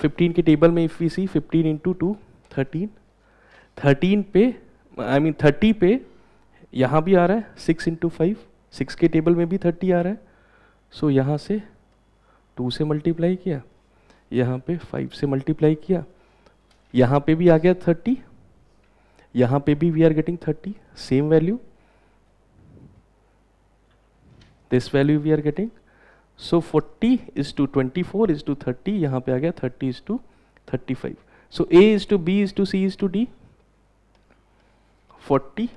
15 के टेबल में इफ वी सी 15 इंटू 2 13 पे 30 पे यहाँ भी आ रहा है 6 इंटू 5, 6 के टेबल में भी 30 आ रहा है. सो यहाँ से 2 से मल्टीप्लाई किया, यहाँ पे 5 से मल्टीप्लाई किया, यहाँ पे भी आ गया 30, यहाँ पे भी we are getting 30, same value. This value we are getting. So 40 is to 24 is to 30, यहाँ पे आ गया 30 is to 35. So A is to B is to C is to D. 40,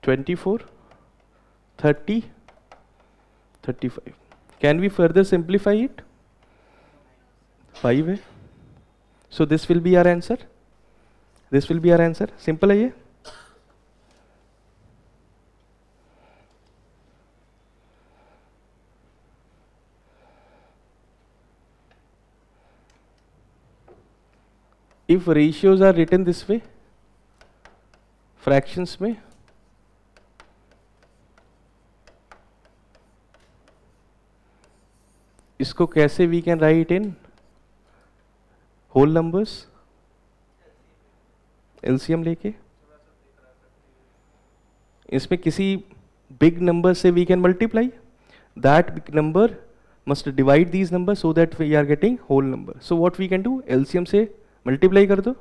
24, 30, 35. Can we further simplify it? 5 है. So this will be our answer. This will be our answer. Simple है ये. If ratios are written this way, fractions में, इसको कैसे we can write in whole numbers? LCM लेके इसमें किसी big number से we can multiply. That big number must divide these numbers so that we are getting whole number. So what we can do? LCM से multiply कर दो.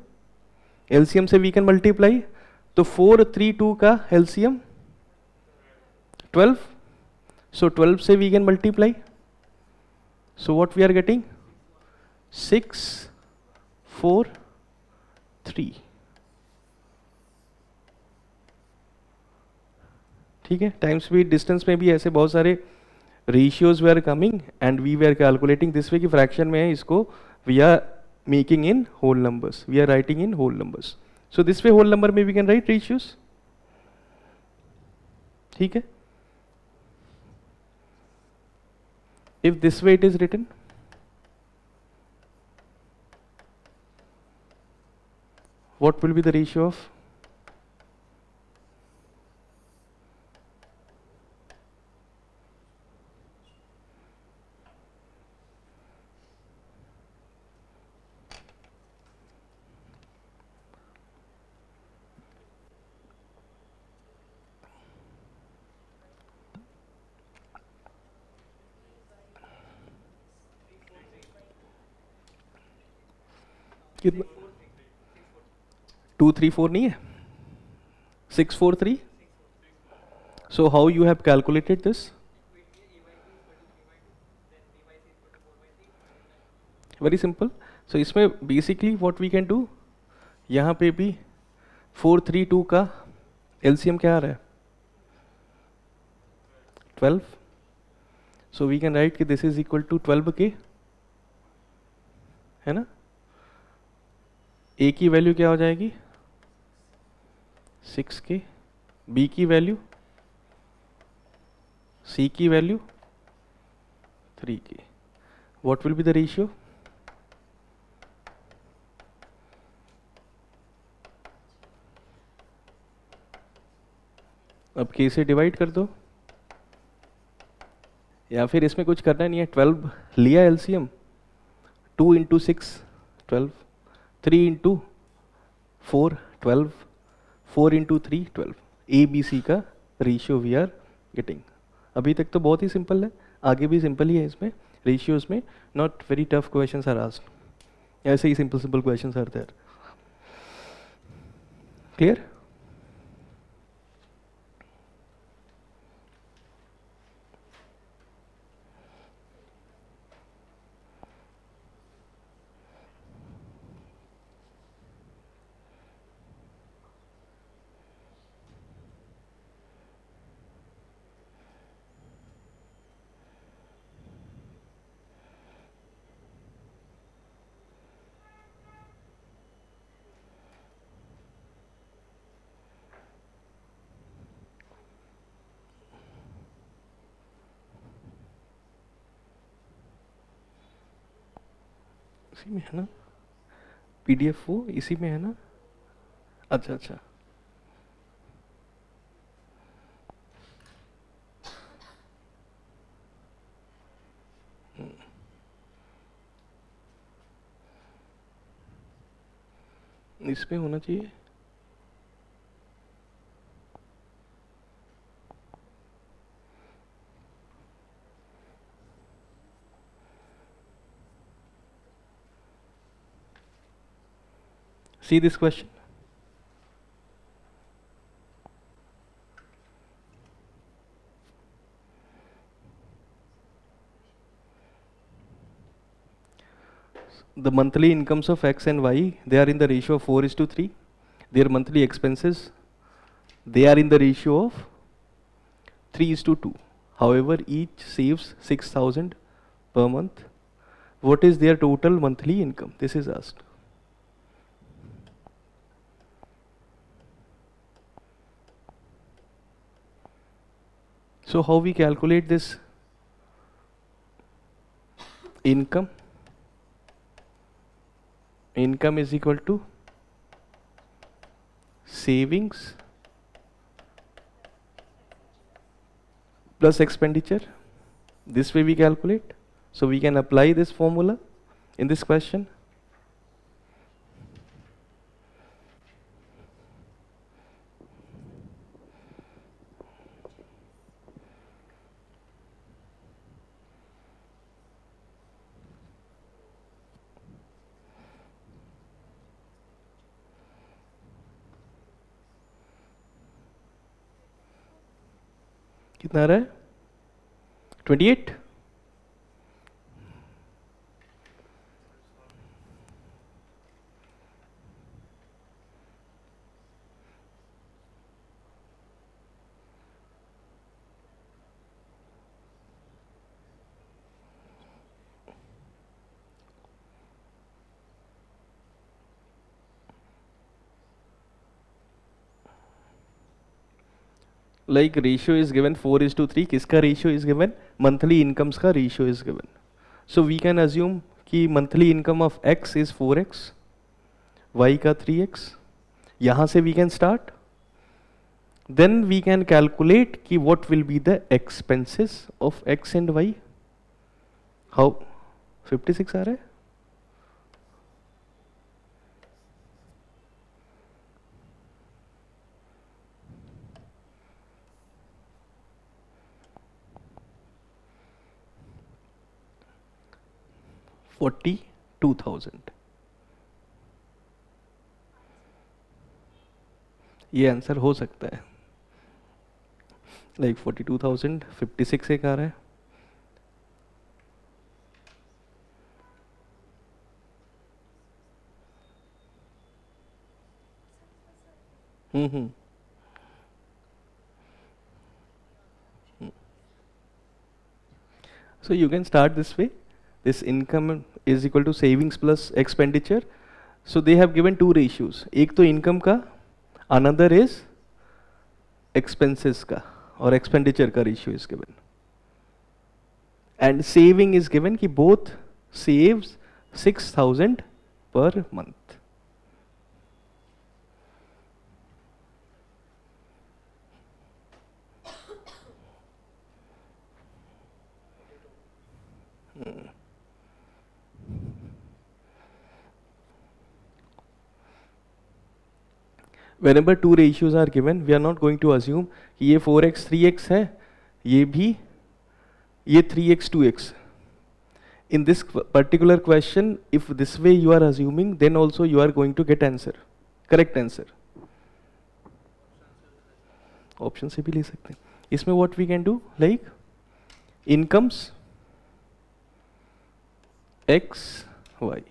LCM से we can multiply. तो 4, 3, 2 का LCM 12. सो 12 से we can multiply. So what we are getting 6, 4, 3. ठीक है. Time speed distance में भी ऐसे बहुत सारे ratios we are coming and we we are calculating this way की फ्रैक्शन में है, इसको we are making in whole numbers. We are writing in whole numbers. So this way whole number में we can write ratios. ठीक है. If this way it is written, what will be the ratio of? कितना? 2, 3, 4 नहीं है? 6, 4, 3. So how you have calculated this? Very simple. So इसमें basically what we can do, यहाँ पे भी 4, 3, 2 का LCM क्या आ रहा है? 12. So we can write कि this is equal to 12k, है ना? A की वैल्यू क्या हो जाएगी? 6k. B की वैल्यू, C की value 3k. What will be the ratio? अब k से डिवाइड कर दो, या फिर इसमें कुछ करना नहीं है. 12 लिया LCM, 2 into 6 12, 3 into 4 12, 4 into 3 12. A B C का रेशियो वी आर गेटिंग. अभी तक तो बहुत ही सिंपल है, आगे भी सिंपल ही है. इसमें रेशियोज में not very tough questions are asked, ऐसे ही simple simple questions are there. Clear? इसी में है ना पीडीएफ, वो इसी में है ना. अच्छा अच्छा, इसमें होना चाहिए. See this question. The monthly incomes of X and Y, they are in the ratio of 4:3. Their monthly expenses, they are in the ratio of 3:2. However, each saves 6,000 per month. What is their total monthly income? This is asked. So how we calculate this income? Income is equal to savings plus expenditure. This way we calculate. So we can apply this formula in this question. कितना आ रहा है? 28. Like ratio is given 4:3. किसका ratio is given? Monthly incomes का ratio is given. So we can assume कि monthly income of X is 4x, Y का 3x. यहाँ से we can start. Then we can calculate कि what will be the expenses of X and Y. How? 56 आ रहा है? $42,000. ये answer हो सकता है. लाइक 42,000, 56 एक आ रहा है. हम्म. So you can start this way. This income is equal to savings plus expenditure. So they have given two ratios. एक तो income का, another is expenses का और expenditure का ratio is given. And saving is given कि both saves 6,000 per month. whenever two ratios are given, we are not going to assume कि ये 4x 3x है, ये भी ये 3x 2x. In this particular question, if this way you are assuming, then also you are going to get answer, correct answer. Option से भी ले सकते हैं. इसमें what we can do, like incomes x y.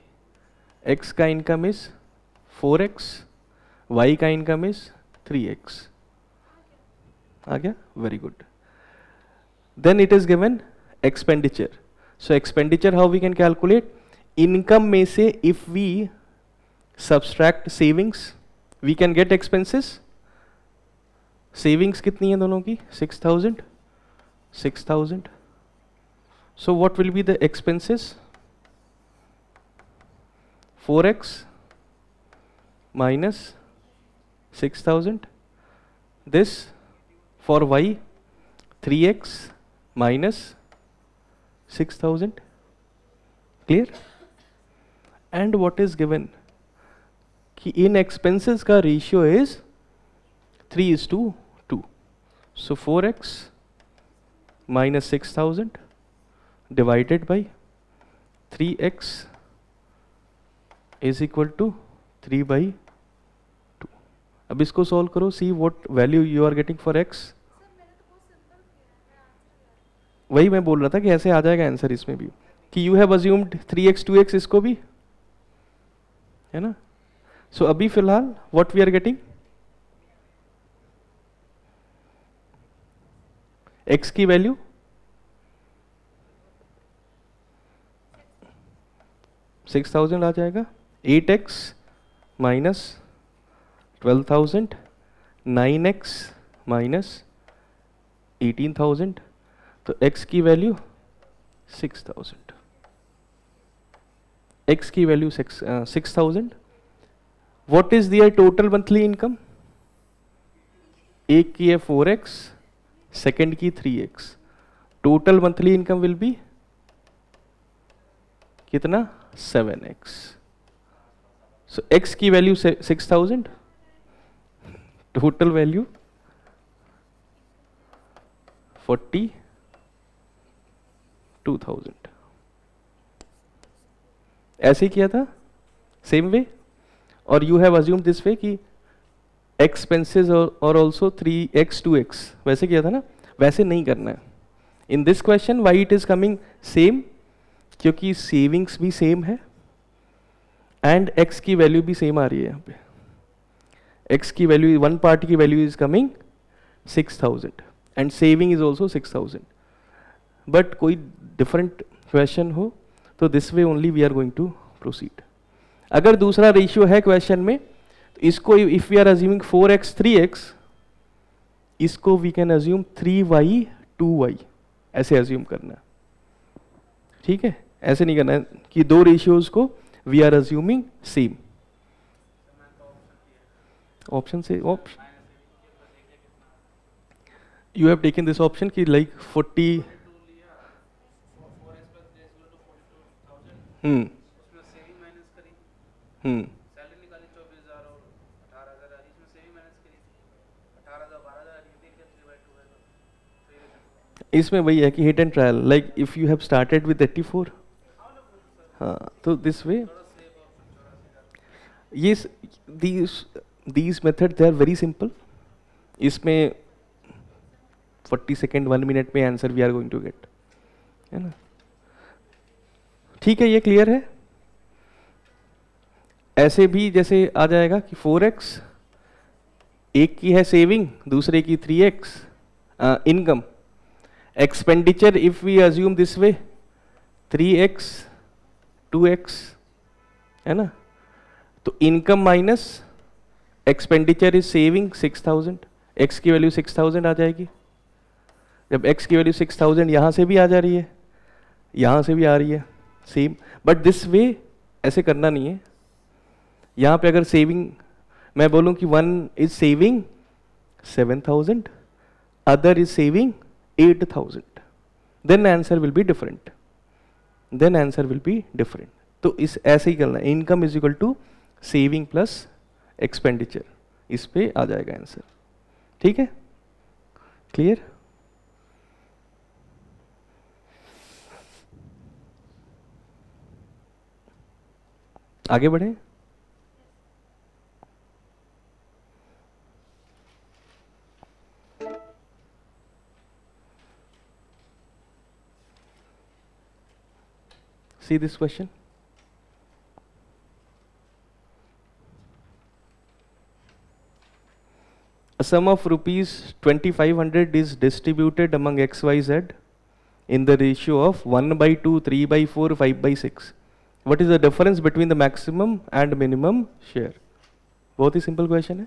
x का income is 4x, y का income is 3x. आ गया? Very good. Then it is given expenditure. So expenditure, how we can calculate? Income में से if we subtract savings, we can get expenses. Savings कितनी है दोनों की? 6,000. 6,000. So what will be the expenses? 4x minus 6,000. This for y, 3x minus 6,000. Clear? And what is given? कि in expenses का ratio is 3:2. So 4x minus 6,000 divided by 3x is equal to 3/2. अब इसको solve करो, see what value you are getting for x. वही मैं बोल रहा था कि ऐसे आ जाएगा आंसर इसमें भी, कि you have assumed 3x 2x, इसको भी है ना. So अभी फिलहाल what we are getting, x की वैल्यू 6,000 आ जाएगा. 8x minus 12,000, 9x minus 18,000. तो x की वैल्यू 6,000. x की value 6,000. What is their total monthly income? एक की है 4x, सेकेंड की 3x. Total monthly income will be कितना? 7x. सो x की वैल्यू 6,000, टोटल वैल्यू 42,000. ऐसे ही किया था सेम वे. और you have assume this way कि एक्सपेंसेस और ऑल्सो 3x 2x, वैसे किया था ना. वैसे नहीं करना है in this question. Why it is coming same? क्योंकि सेविंग्स भी सेम है एंड x की वैल्यू भी सेम आ रही है. यहाँ पे x की वैल्यू, वन पार्ट की value is coming 6,000 and saving is also 6,000. But कोई डिफरेंट क्वेश्चन हो तो this way only we are going to proceed. अगर दूसरा रेशियो है क्वेश्चन में, तो इसको if we are assuming 4x 3x, इसको we can assume 3y 2y, ऐसे अज्यूम करना. ठीक है, ऐसे नहीं करना है कि दो रेशियोज को we are assuming same. Option से you have taken this option कि लाइक 40. सेविंग माइनस करी, सैलरी निकाली 24,000 और 18,000 आ रही, इसमें सेविंग माइनस करी 18,000 12,000 आ रही है. 3/2 है तो इसमें वही है कि hit and trial. Like if you have started with 84, हाँ, तो दिस वे ये these method they are very simple. इसमें 40 सेकेंड 1 मिनट में answer we are going to get, है ना. ठीक है, ये क्लियर है. ऐसे भी जैसे आ जाएगा कि 4x, एक की है सेविंग, दूसरे की 3x income. Expenditure if we assume this way 3x 2x, है ना. तो income minus expenditure is saving 6,000. x की वैल्यू 6,000 आ जाएगी. जब x की वैल्यू 6,000 यहाँ से भी आ जा रही है, यहाँ से भी आ रही है सेम. बट दिस वे ऐसे करना नहीं है. यहाँ पे अगर सेविंग मैं बोलूँ कि one is saving 7,000, other is saving 8,000, then answer will be different. तो इस ऐसे ही करना है. Income is equal to saving plus expenditure. इस पे आ जाएगा आंसर। ठीक है, क्लियर? आगे बढ़े। See this question. A sum of rupees 2500 is distributed among XYZ in the ratio of 1/2, 3/4, 5/6. What is the difference between the maximum and minimum share? बहुत ही simple question है।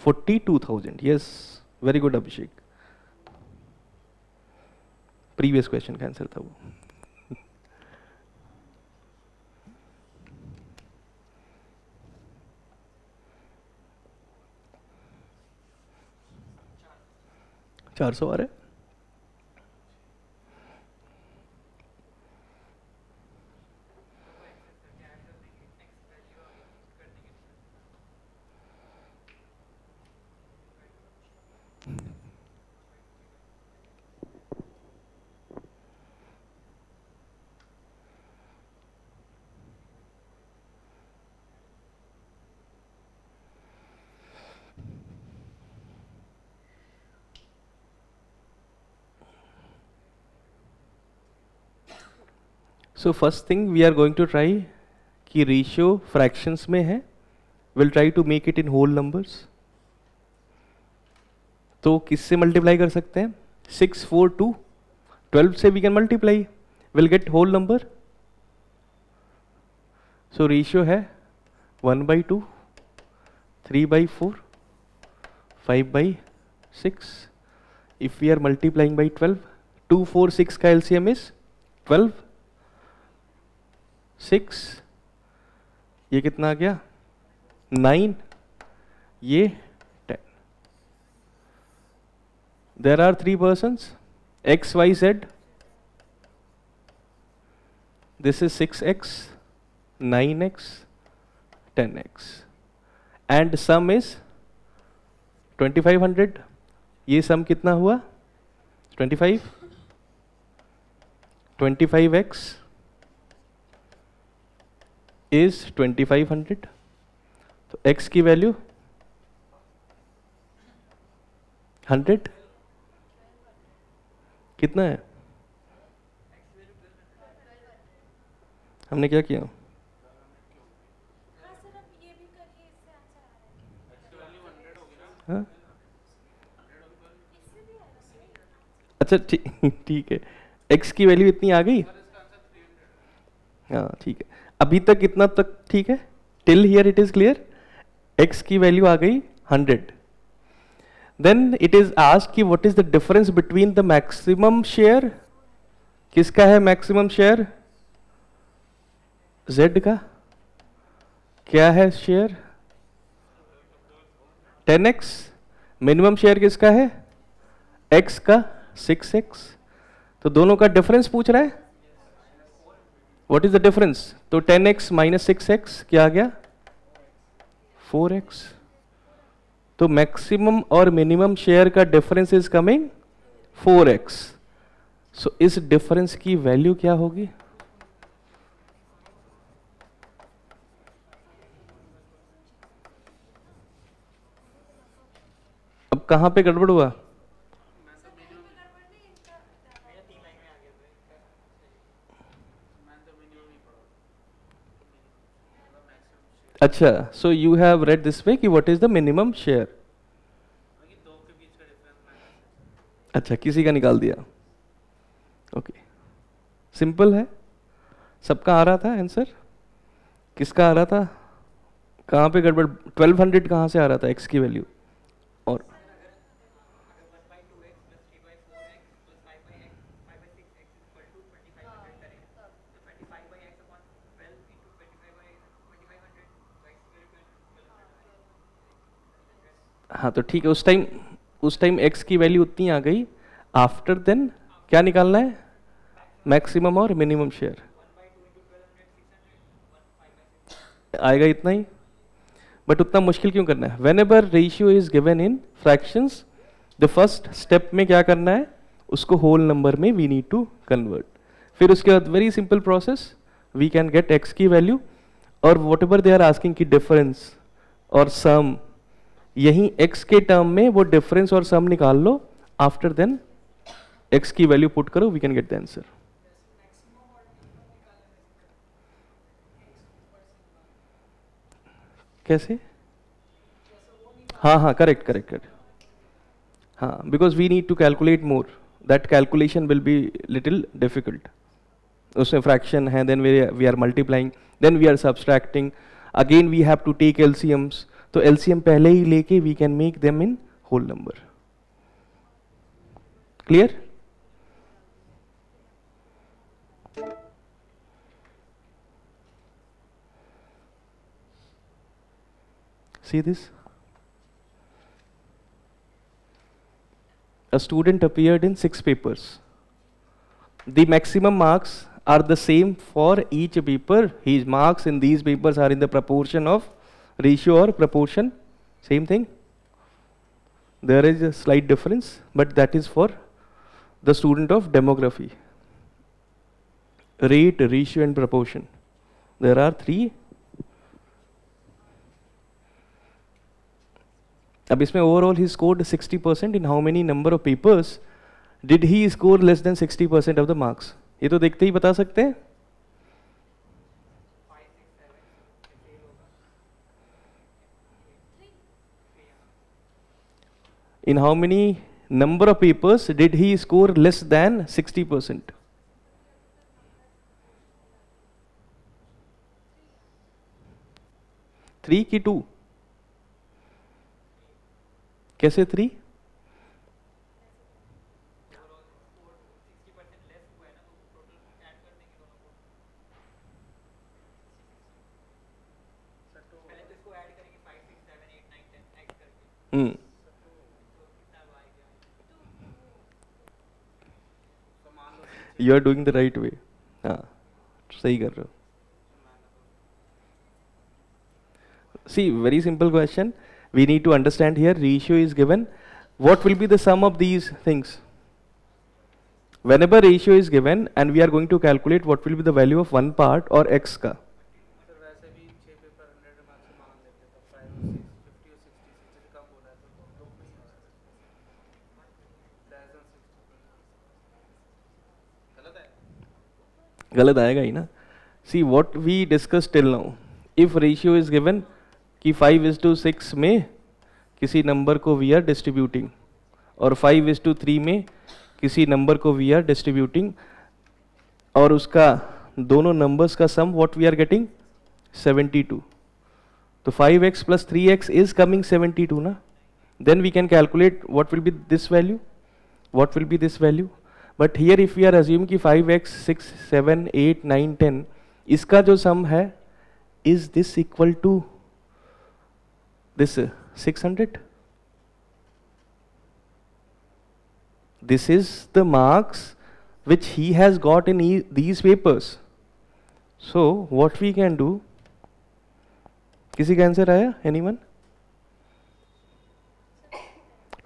42,000, yes, very good अभिषेक। Previous question का answer था वो। चार सौ आ रहा है। So first thing we are going to try कि रेशियो फ्रैक्शंस में है, will try to make it in whole numbers. तो किससे मल्टीप्लाई कर सकते हैं? 6, 4, 2, 12 से we can multiply, will get whole number. So ratio है 1/2, 3/4, 5/6। If we are multiplying by 12, 2, 4, 6 का एलसीएम इज 12, 6, ये कितना आ गया 9, ये 10। There are 3 persons, x, y, z, this is 6x, 9x, 10x, and sum is 2500। ये sum कितना हुआ 25, 25x is 2500। तो x की वैल्यू 100 कितना है? हमने क्या किया? हाँ? अच्छा ठीक है, x की वैल्यू इतनी आ गई। हाँ ठीक है, अभी तक इतना तक ठीक है, till here it is clear. x की वैल्यू आ गई 100। देन इट इज आस्क्ड कि what is the difference between the maximum share. किसका है मैक्सिमम शेयर? z का। क्या है शेयर? 10x। मिनिमम शेयर किसका है? x का 6x। तो दोनों का डिफरेंस पूछ रहा है। What is the difference? तो 10x माइनस 6x क्या आ गया? 4x। तो मैक्सिमम और मिनिमम शेयर का डिफरेंस इज कमिंग 4x। सो इस डिफरेंस की वैल्यू क्या होगी? अब कहां पे गड़बड़ हुआ? अच्छा, so you have read this way कि what is the minimum share. अच्छा, किसी का निकाल दिया। ओके, सिंपल है, सबका आ रहा था आंसर। किसका आ रहा था? कहाँ पे गड़बड़? 1200 कहाँ से आ रहा था एक्स की वैल्यू? और हाँ तो ठीक है, उस टाइम x की वैल्यू उतनी आ गई। आफ्टर देन क्या निकालना है? मैक्सिमम और मिनिमम शेयर। आएगा इतना ही, बट उतना मुश्किल क्यों करना है? Whenever ratio is given in fractions, the first step में क्या करना है, उसको होल नंबर में वी नीड टू कन्वर्ट. फिर उसके बाद very simple process, we can get x की वैल्यू, और whatever they are asking की डिफरेंस और सम, यही एक्स के टर्म में वो डिफरेंस और सम निकाल लो, आफ्टर देन एक्स की वैल्यू पुट करो, we can get the answer. कैसे? हाँ हाँ, करेक्ट करेक्ट करेक्ट. हाँ, because we need to calculate more, that calculation will be little difficult. उसमें फ्रैक्शन है, then we are multiplying, then we are subtracting, again we have to take LCMs. तो LCM पहले ही लेके we can make them in whole number. Clear? See this? A student appeared in 6 papers. The maximum marks are the same for each paper. His marks in these papers are in the proportion of ratio or proportion. Same thing. There is a slight difference, but that is for the student of demography. Rate, ratio and proportion. There are 3. अब इसमें overall he scored 60%. In how many number of papers did he score less than 60% of the marks? ये तो देखते ही बता सकते हैं. In how many number of papers did he score less than 60%? Three की 2? कैसे 3? You are doing the right way. हाँ, सही कर रहे हो. See, very simple question. We need to understand here, ratio is given. What will be the sum of these things? Whenever ratio is given and we are going to calculate what will be the value of one part or x का. Sir वैसे भी 6 paper 100 marks से मान लेते हैं, तो 5 और 6 50 और 60 60 से कम हो रहा है, तो 2 में ही हो सकता है. लेस देन 60 गलत है. गलत आएगा ही ना. See what we discussed till now. If ratio is given कि 5:6 में किसी नंबर को वी आर डिस्ट्रीब्यूटिंग, और 5:3 में किसी नंबर को वी आर डिस्ट्रीब्यूटिंग, और उसका दोनों नंबर्स का सम व्हाट वी आर गेटिंग 72. तो 5x plus 3x is coming 72 ना. Then we can calculate what will be this value, what will be this value. But here if we are assuming कि 5x 6 7 8 9 10 इसका जो सम है, is this equal to this 600? This is the marks which he has got in these papers. So what we can do, किसी का answer आया? Anyone?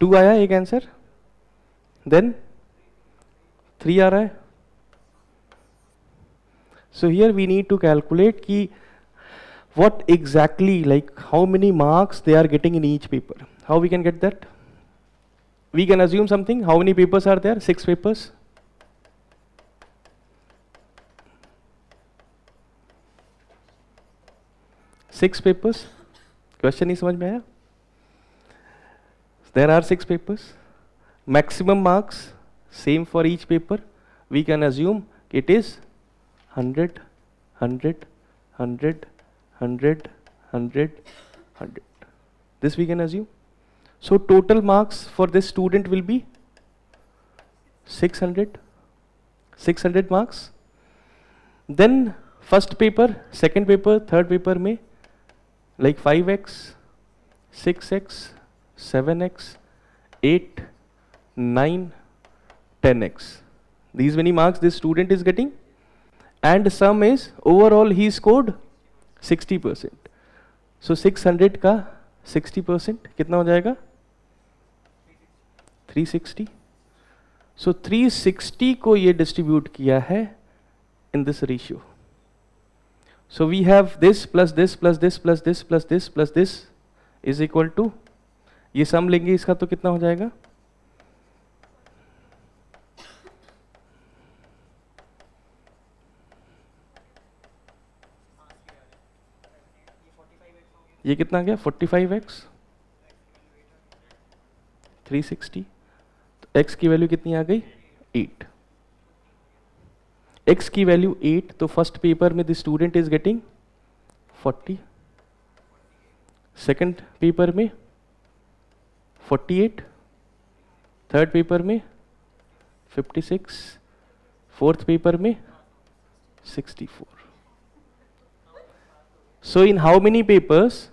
2 आया एक answer, then 3 आ रहा है. So here we need to calculate कि what exactly, like how many marks they are getting in each paper. How we can get that? We can assume something. How many papers are there? 6 papers. 6 papers. Question ही समझ में आया? There are 6 papers. Maximum marks same for each paper. We can assume it is 100, 100, 100, 100, 100, 100. This we can assume. So total marks for this student will be 600. 600 marks. Then first paper, second paper, third paper में like 5x, 6x, 7x, 8, 9, 10x. These many marks this student is getting, and sum is overall he scored 60%. सो 600 का 60% कितना हो जाएगा? 360. सो 360 को ये distribute किया है in this ratio. So we have this plus this plus this plus this plus this plus this is equal to, ये sum लेंगे इसका तो कितना हो जाएगा? ये कितना आ गया? 45x 360. तो x की वैल्यू कितनी आ गई? 8. x की वैल्यू 8, तो फर्स्ट पेपर में the student is getting 40, second paper में 48, थर्ड पेपर में 56, फोर्थ पेपर में 64. So in how many papers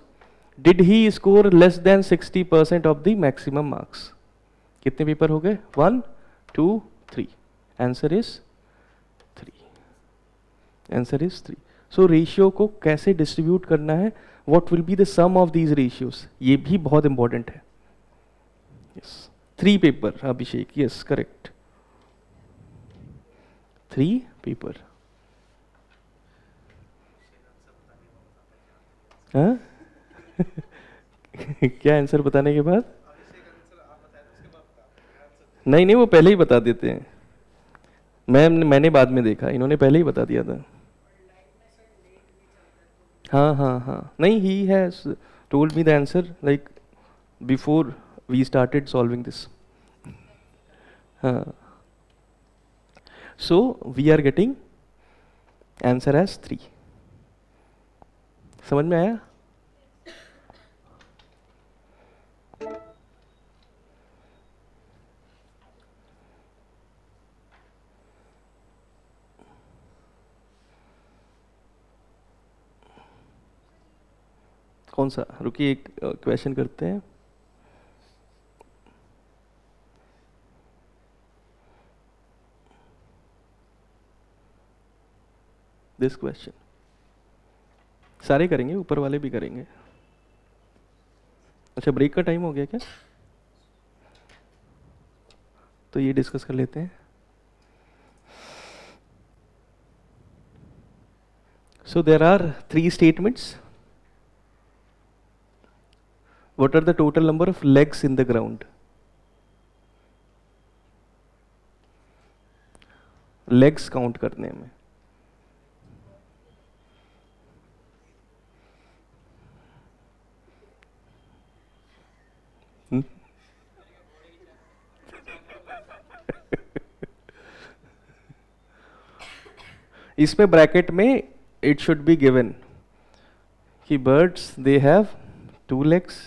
did he score less than 60% of the maximum marks? कितने पेपर हो गए? 1, 2, 3. Answer is 3. Answer is 3. So ratio को कैसे distribute करना है, what will be the sum of these ratios, ये भी बहुत इंपॉर्टेंट है. Yes, 3 paper Abhishek, yes correct, 3 paper. हाँ क्या आंसर बताने के बाद? नहीं नहीं, वो पहले ही बता देते हैं. मैंने बाद में देखा, इन्होंने पहले ही बता दिया था. हाँ हाँ हाँ, नहीं, he has told me the answer like before we started solving this. हाँ, so we are getting answer as 3. समझ में आया? कौन सा? रुकिए, एक क्वेश्चन करते हैं. दिस क्वेश्चन सारे करेंगे, ऊपर वाले भी करेंगे. अच्छा, ब्रेक का टाइम हो गया क्या? तो ये डिस्कस कर लेते हैं. So there are 3 statements. What are the total number of legs in the ground? Legs count करने में. इसमें ब्रैकेट में इट शुड बी गिवन कि birds they have 2 legs,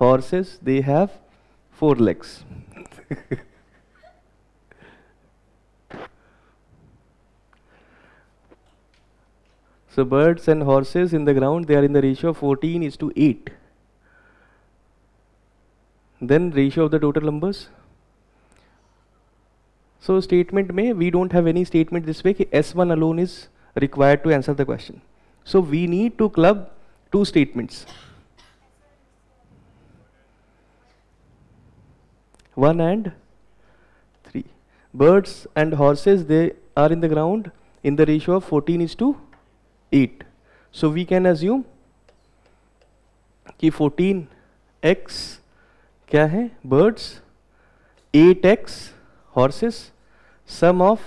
horses they have 4 legs. So birds and horses in the ground, they are in the ratio of 14:8. Then ratio of the total numbers. So statement में we don't have any statement this way कि S1 alone is required to answer the question. So we need to club 2 statements. 1 and 3. Birds and horses, they are in the ground in the ratio of 14:8. So we can assume कि 14x क्या है? Birds, 8x horses, sum of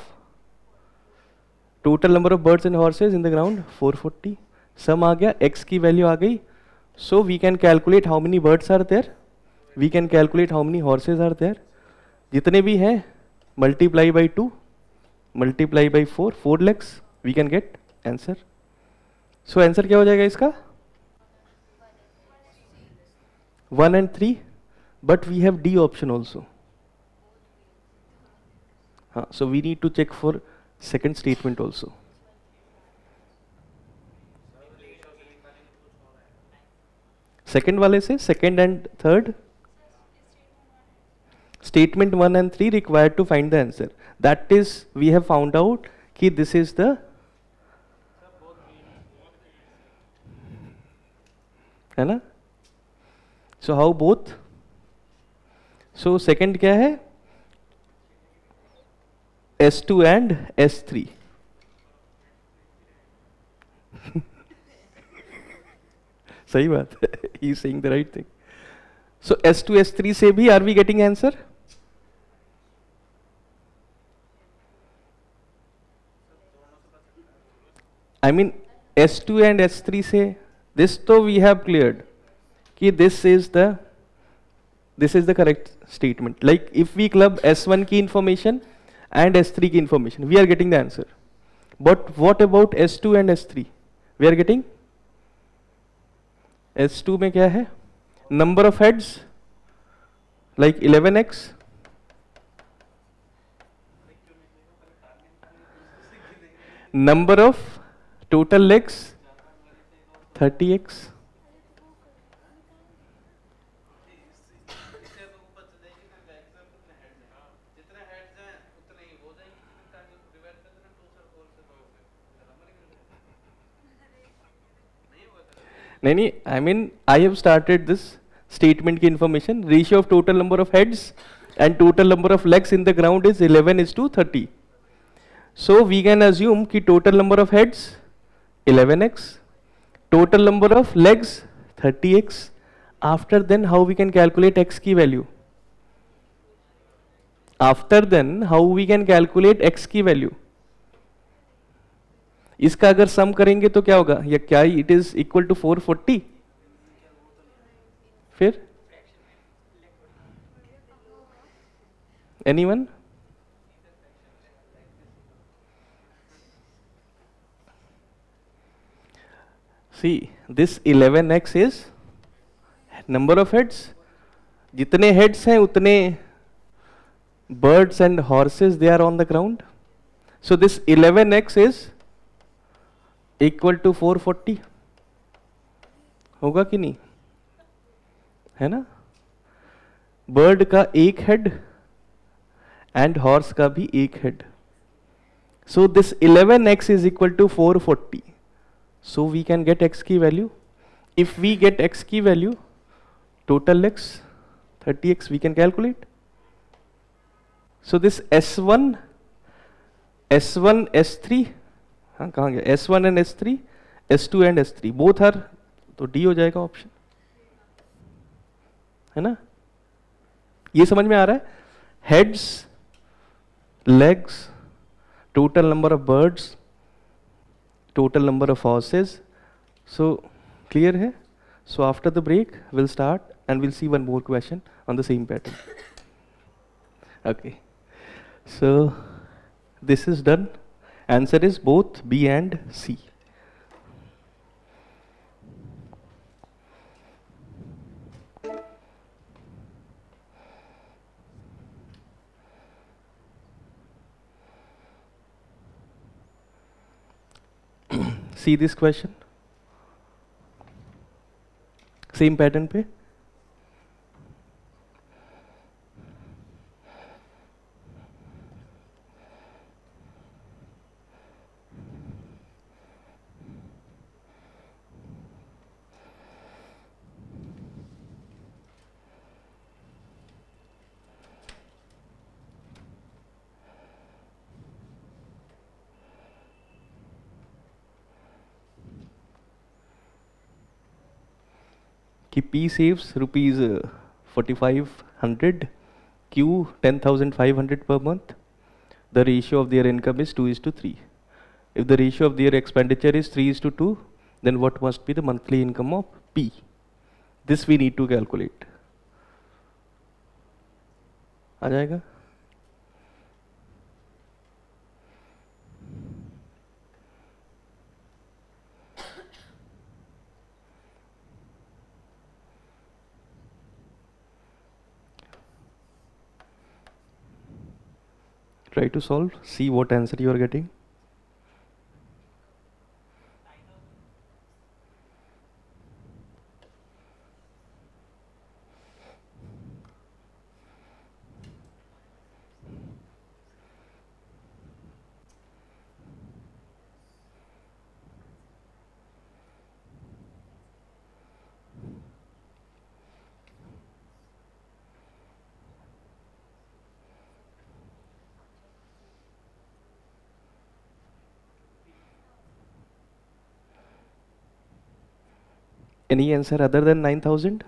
total number of birds and horses in the ground 440. Sum आ गया, x की value आ गई. So we can calculate how many birds are there. We can calculate how many horses are there. जितने भी हैं multiply by 2, multiply by 4, 4 legs, we can get answer. So answer क्या हो जाएगा इसका? 1 and 3, but we have D option also. हाँ, so we need to check for second statement also. Second वाले से second and third. Statement 1 and 3 required to find the answer. That is, we have found out कि this is the है ना? So how both? So second क्या है? S2 and S3. सही बात है, he is saying the right thing. So S2 S3 से भी are we getting answer? I mean S2 and S3 से this तो we have cleared कि this is the correct statement. Like if we club S1 की information and S3 की information, we are getting the answer. But what about S2 and S3? We are getting S2 में क्या है? Number of heads like 11x, number of total legs 30x, इससे तो ऊपर चले जाएगी ना मैक्सिमम कितने हेड्स हैं, जितने हेड्स हैं उतने ही हो जाएंगी, जितने टाइम डिवाइड कर देना 2 से 4 से 2 से नंबर ही मिल जाएगा, नहीं होगा सर? नहीं, I mean I have started this statement की information, ratio of total number of heads and total number of legs in the ground is 11:30. So we can assume कि total number of heads 11x, total number of legs 30x. After then how we can calculate x की value? After then how we can calculate x की value? इसका अगर सम करेंगे तो क्या होगा? या क्या इट इज इक्वल टू 440? फिर anyone? See this 11x is number of heads. जितने हेड्स हैं उतने birds and horses they are on the ground. So this 11x is equal to 440. होगा कि नहीं? है ना? बर्ड का एक हेड एंड हॉर्स का भी एक head. So this 11x is equal to 440. So we can get x की value. If we get x की value, total x 30x we can calculate. So this S1, S3, हाँ कहाँ गया? S1 and S3, S2 and S3, both are, तो D हो जाएगा option, है ना? ये समझ में आ रहा है? Heads, legs, total number of birds, total number of horses. So clear है? So after the break, we'll start and we'll see one more question on the same pattern. Okay. So this is done. Answer is both B and C. See this question? Same pattern पे? कि P saves rupees 4,500, Q 10,500 per month. The ratio of their income is 2:3. If the ratio of their expenditure is 3:2, then what must be the monthly income of P? This we need to calculate. आ जाएगा? Try to solve, see what answer you are getting. Any answer other than 9,000?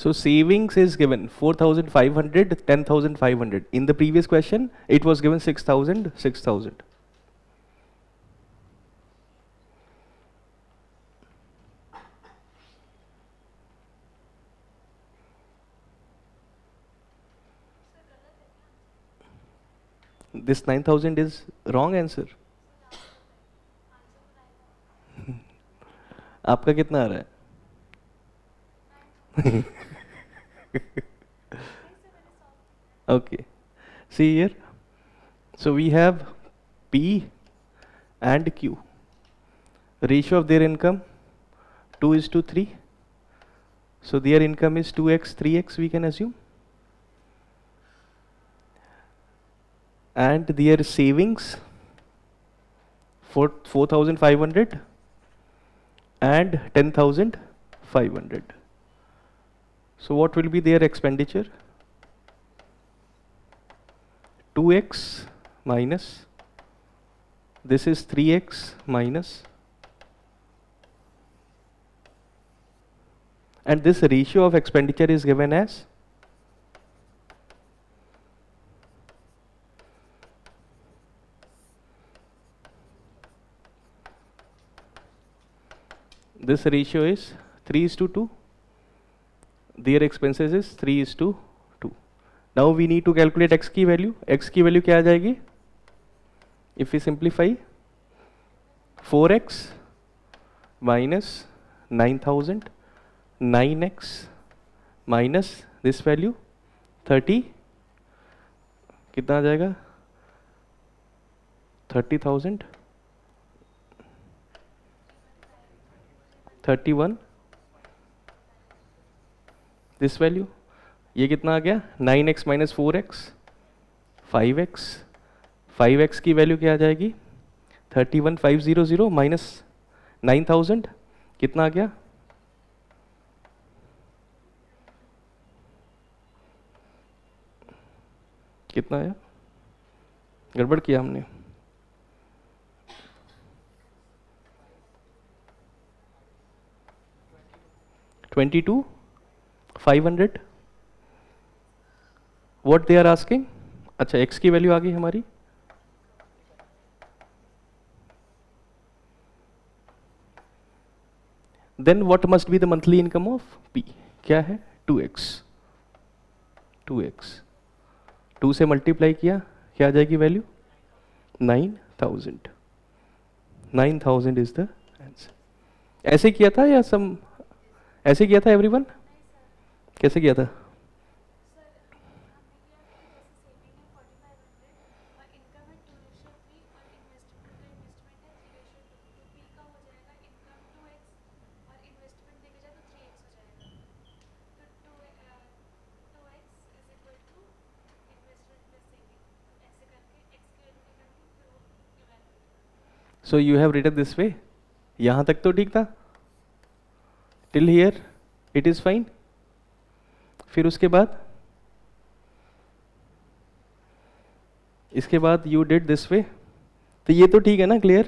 So savings is given 4,500, 10,500. In the previous question, it was given 6,000, 6,000. This 9,000 is wrong answer. आपका कितना आ रहा है? Okay. See here. So we have P and Q. Ratio of their income 2:3. So their income is 2x, 3x we can assume. And their savings 4,500 and 10,500. So what will be their expenditure? 2x minus, this is 3x minus, and this ratio of expenditure is given as this ratio is 3:2. Their expenses is 3:2. Now we need to calculate x की value. X की value क्या आ जाएगी? If we simplify, 4x minus 9,000, 9x minus this value 30, कितना आ जाएगा? 30,000, 31, this value, ये कितना आ गया? 9x minus 4x, 5x, 5x की वैल्यू क्या आ जाएगी? 31,500 माइनस 9,000, कितना आ गया? कितना आया? गड़बड़ किया हमने. 22,500. What they are asking? अच्छा, x की वैल्यू आ गई हमारी. Then what must be the monthly income of P? क्या है? 2x. 2x. 2 से मल्टीप्लाई किया, क्या आ जाएगी वैल्यू? 9,000. 9,000 is the answer. ऐसे किया था या सम ऐसे किया था एवरीवन? कैसे किया था? So you have written this way. यहाँ तक तो ठीक था. Till here it is fine. फिर उसके बाद इसके बाद you did this way. तो ये तो ठीक है ना, clear?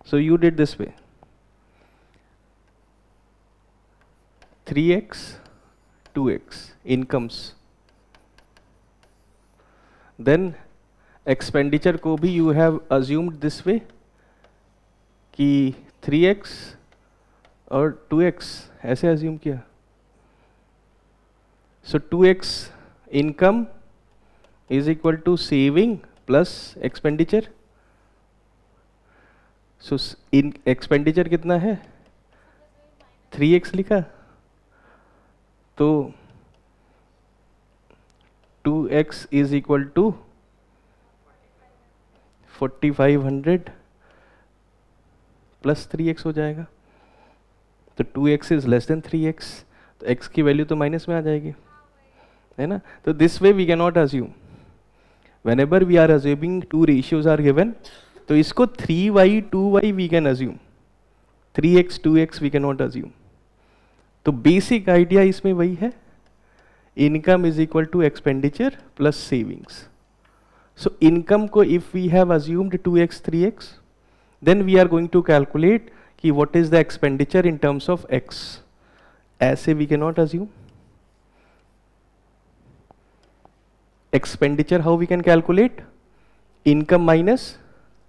So you did this way. 3x, 2x incomes. Then expenditure को भी you have assumed this way कि 3x और 2x ऐसे assume किया. So 2x income is equal to saving plus expenditure. So in expenditure कितना है? 3x लिखा, तो 2x is equal to 4,500 plus 3x हो जाएगा. तो 2x is less than 3x, तो x की वैल्यू तो माइनस में आ जाएगी. है ना. तो this way we cannot assume. Whenever we are assuming two ratios are given, तो इसको 3y 2y we can assume, 3x 2x we cannot assume. तो बेसिक आइडिया इसमें वही है, income is equal to expenditure plus savings. So income को if we have assumed 2x 3x, then we are going to calculate कि what is the expenditure in terms of x. ऐसे we can not assume. Expenditure how we can calculate, income minus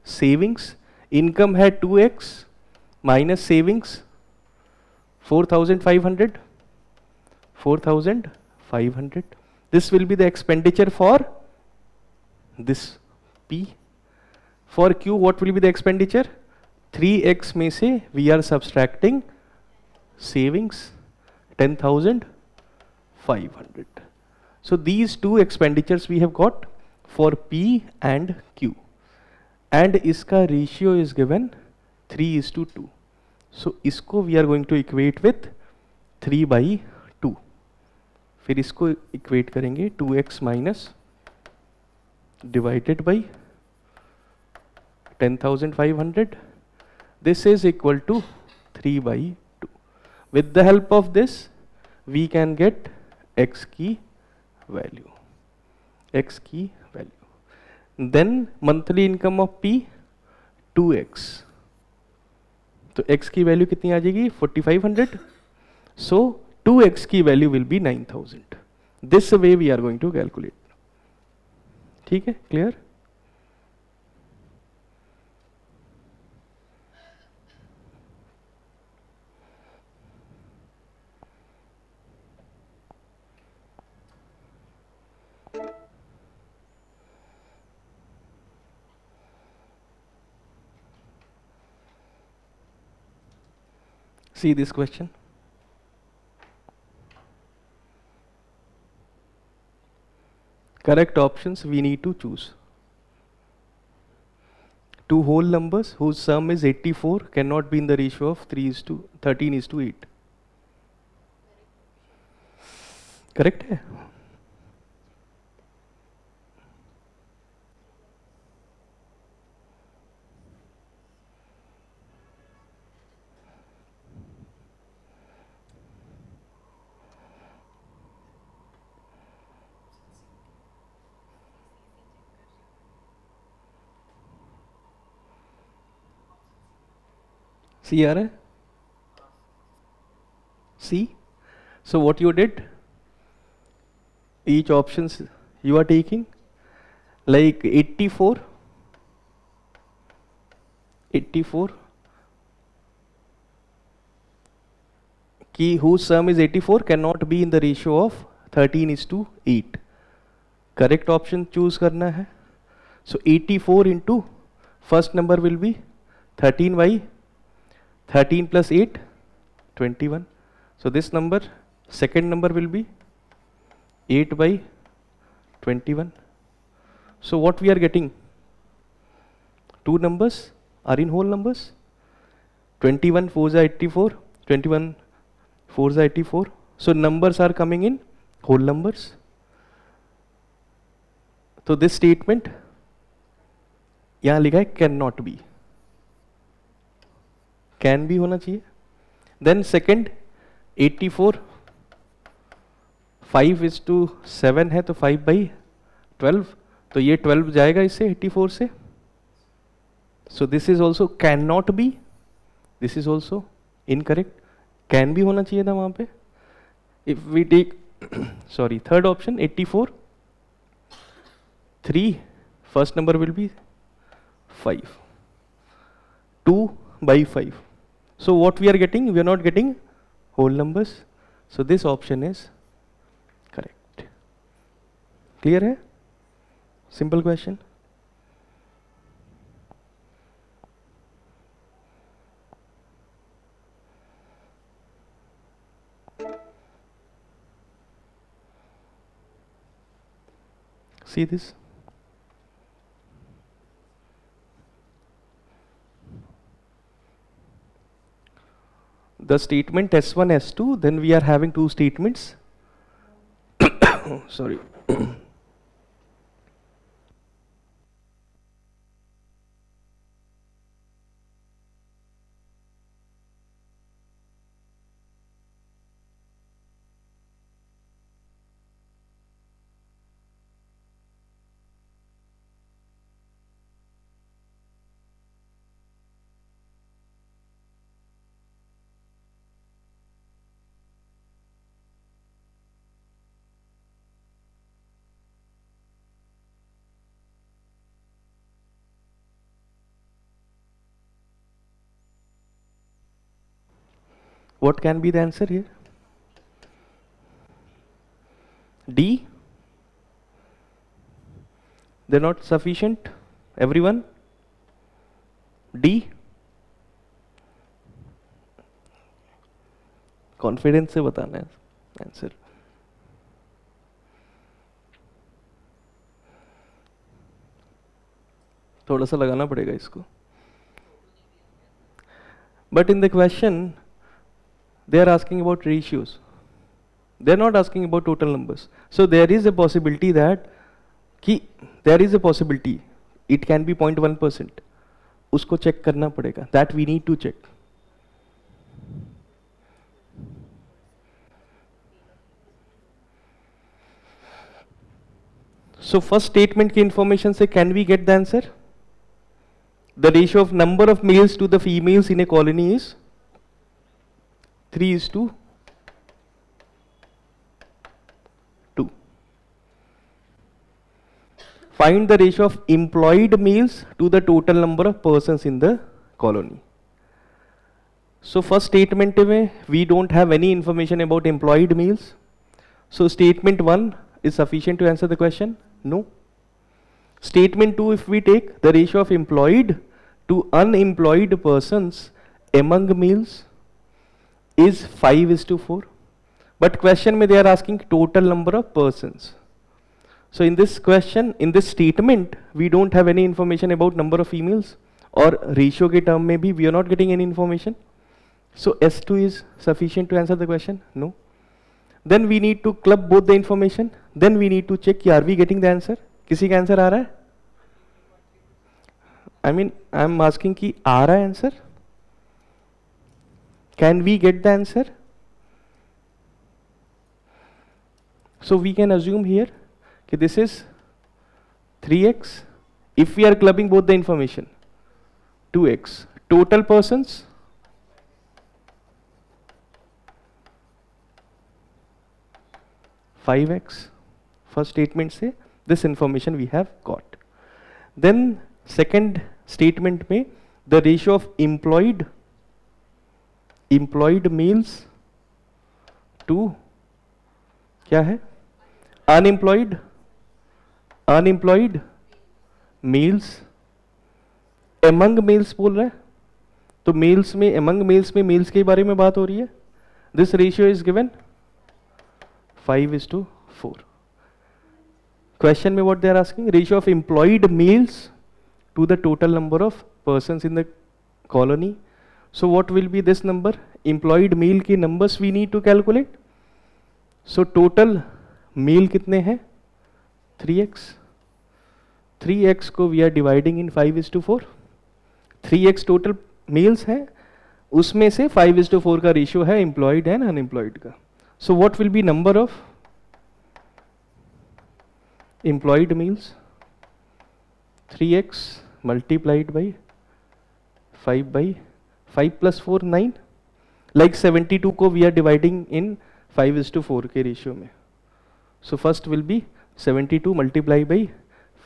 savings. Income है 2x minus savings 4,500. 4,500. This will be the expenditure for this P. For Q, what will be the expenditure? 3x में से we are subtracting savings 10,500. So these two expenditures we have got for P and Q. And इसका ratio is given 3:2. So इसको we are going to equate with 3/2. फिर इसको equate करेंगे 2x minus divided by 10,500. This is equal to 3/2. With the help of this, we can get x की value. X की value. Then monthly income of P 2x. तो x की value कितनी आ जाएगी 4,500. So 2x की value will be 9,000. This way we are going to calculate. ठीक है, clear? See this question. Correct options we need to choose. Two whole numbers whose sum is 84 cannot be in the ratio of 13:8. Correct है? See आ रहा है? See? So what you did? Each options you are taking, like 84 ki whose sum is 84 cannot be in the ratio of 13:8. Correct option choose करना है. So 84 into first number will be 13 by 13 plus 8 21. So this number, second number will be 8 by 21. So what we are getting, two numbers are in whole numbers. 21 4s are 84, 21 4s are 84. So numbers are coming in whole numbers. So this statement यहाँ लिखा है can not B, can भी होना चाहिए. Then second 84 5:7 है तो 5/12, तो ये 12 जाएगा इससे 84 से. So this is also can not be, this is also incorrect. Can भी होना चाहिए था वहां पे. If we take sorry third option 84 3, first number will be 5, 2/5. So what we are getting? We are not getting whole numbers. So this option is correct. Clear है? Simple question. See this? The statement S1 S2, then we are having two statements. Sorry. What can be the answer here? D? They're not sufficient? Everyone? D? Confidence से बताना है answer. थोड़ा सा लगाना पड़ेगा इसको. But in the question, they are asking about ratios. They are not asking about total numbers. So there is a possibility that there is a possibility it can be 0.1%. उसको check करना पड़ेगा. That we need to check. So first statement की information से can we get the answer? The ratio of number of males to the females in a colony is 3:2. Find the ratio of employed males to the total number of persons in the colony. So first statement में we don't have any information about employed males. So statement 1 is sufficient to answer the question? No. Statement 2, if we take the ratio of employed to unemployed persons among males is 5:4. But question में they are asking total number of persons. So in this question, in this statement, we don't have any information about number of females, or ratio के term में भी we are not getting any information. So S2 is sufficient to answer the question? No. Then we need to club both the information. Then we need to check कि are we getting the answer? किसी का answer आ रहा है? I mean, I am asking कि आ रहा है answer? Can we get the answer? So we can assume here कि this is 3x. If we are clubbing both the information, 2x. Total persons, 5x. First statement से this information we have got. Then second statement में the ratio of employed males to क्या है? Unemployed males among males बोल रहा है. तो males में among males में males के बारे में बात हो रही है. This ratio is given 5:4. Question में what they are asking? Ratio of employed males to the total number of persons in the colony. So what will be this number? Employed male के numbers we need to calculate. So total male कितने हैं? 3x. 3x को we are dividing in 5:4. 3x total males हैं, उसमें से 5:4 का ratio है employed and unemployed का. So what will be number of employed males? 3x multiplied by 5 plus 4 9. Like 72 को we are dividing in 5:4 के रेशियो में. So first will be 72 multiplied by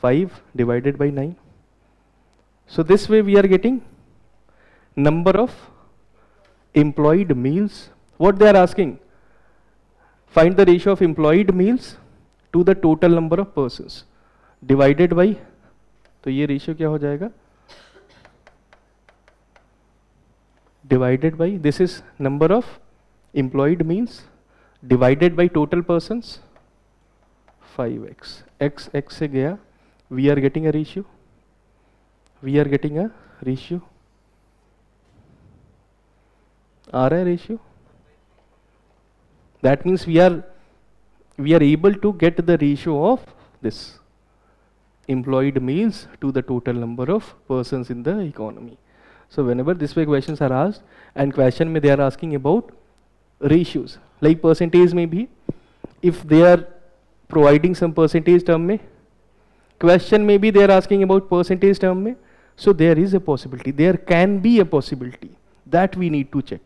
5 divided by 9. So this way we are getting number of employed males. What they are asking? Find the ratio of employed males to the total number of persons divided by, तो ये ratio क्या हो जाएगा? Divided by, this is number of employed males divided by total persons, 5x. x से गया, we are getting a ratio. आ रहा है ratio. That means we we are able to get the ratio of this employed males to the total number of persons in the economy. So whenever this way questions are asked, and question may they are asking about ratios, like percentage may be, if they are providing some percentage term mein, question maybe they are asking about percentage term mein, so there is a possibility, there can be a possibility that we need to check.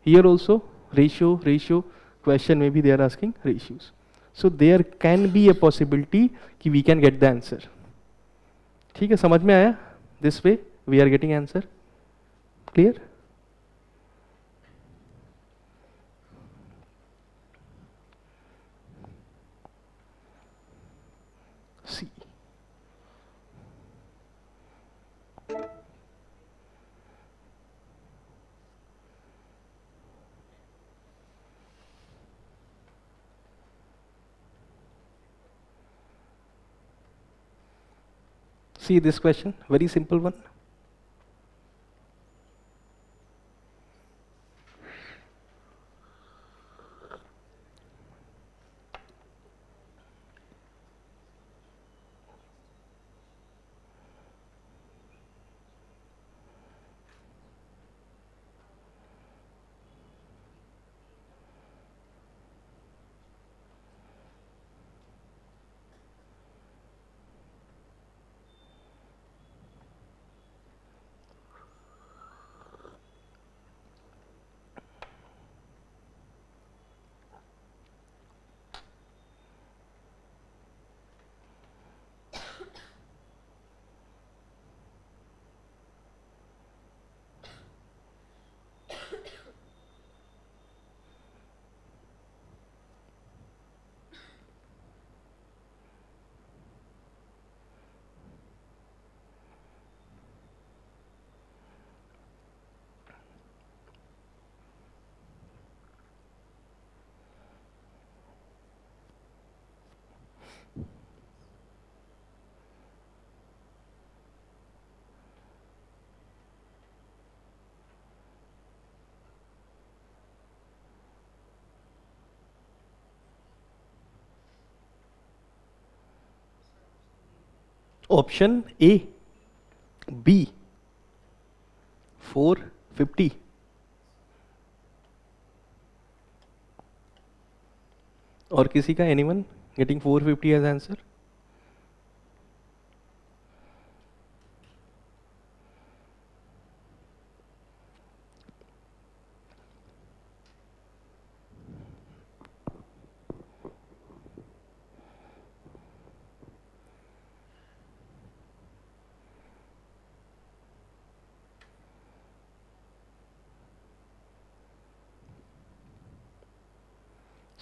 Here also ratio, question maybe they are asking ratios. So there can be a possibility कि we can get the answer. ठीक है, समझ में आया? This way we are getting answer. Clear? See. See this question, very simple one. Option A, B, 450. और किसी का anyone getting 450 as answer?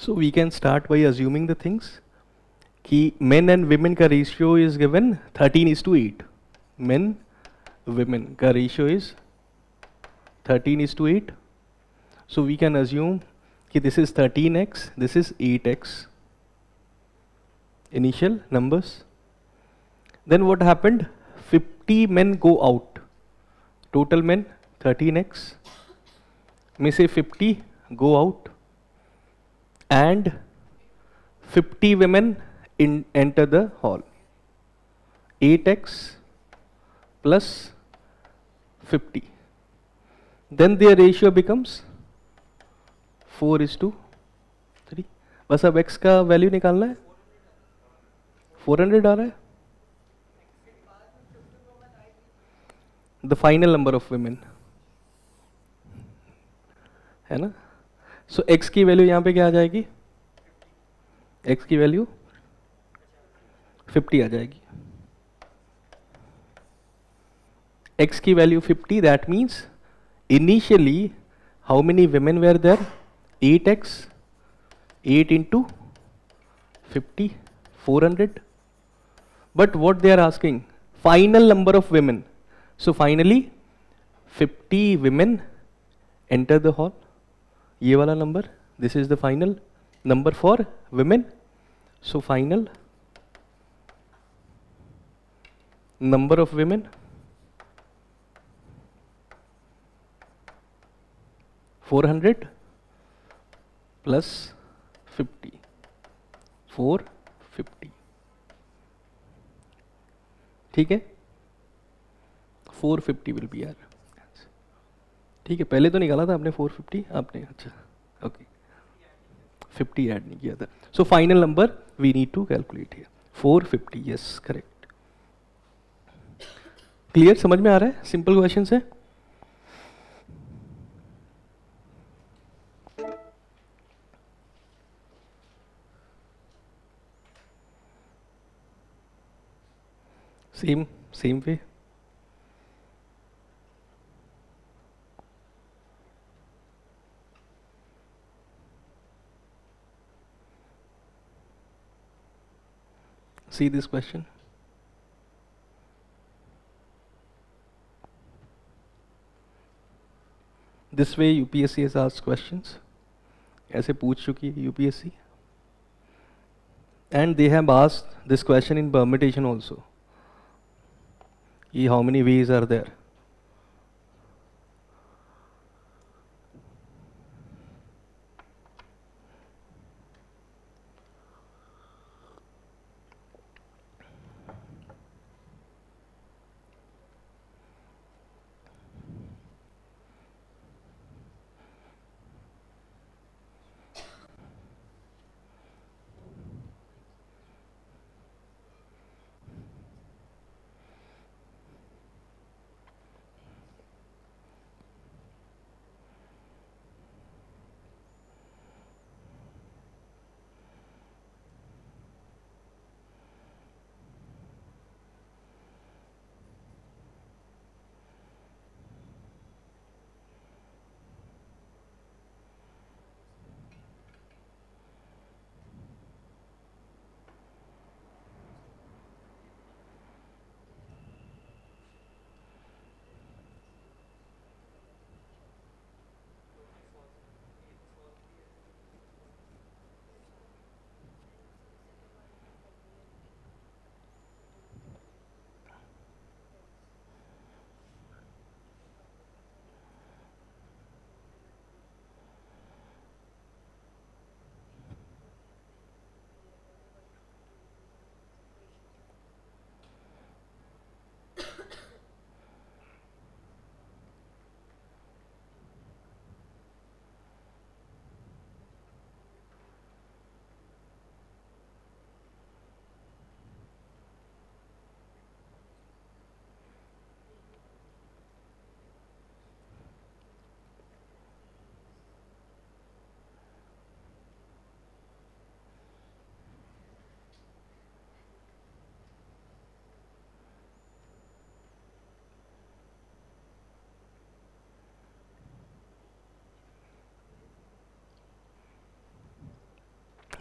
So we can start by assuming the things कि men and women का ratio is given 13:8. Men, women का ratio is 13:8. So we can assume कि this is 13x, this is 8x. Initial numbers. Then what happened? 50 men go out. Total men 13x. में से 50 go out. And 50 women enter the hall. 8x plus 50. Then their ratio becomes 4:3. बस अब x का value निकालना है. 400 आ रहा है. The final number of women है ना. So x की वैल्यू यहाँ पे क्या आ जाएगी? x की वैल्यू 50 आ जाएगी. x की value 50, that means initially how many women were there? 8x, 8 into 50, 400. But what they are asking? Final number of women. So finally 50 women enter the hall. ये वाला number, this is the final number for women. So final number of women 400 plus 50. 450. ठीक है, 450 will be are. ठीक है, पहले तो निकाला था आपने 450, आपने, अच्छा ओके, 50 ऐड नहीं किया था. So final number we need to calculate here 450. Yes, correct. Clear, समझ में आ रहा है? सिंपल क्वेश्चन है. Same way. See this question. This way UPSC has asked questions. ऐसे पूछ चुकी है UPSC. And they have asked this question in permutation also. How many ways are there?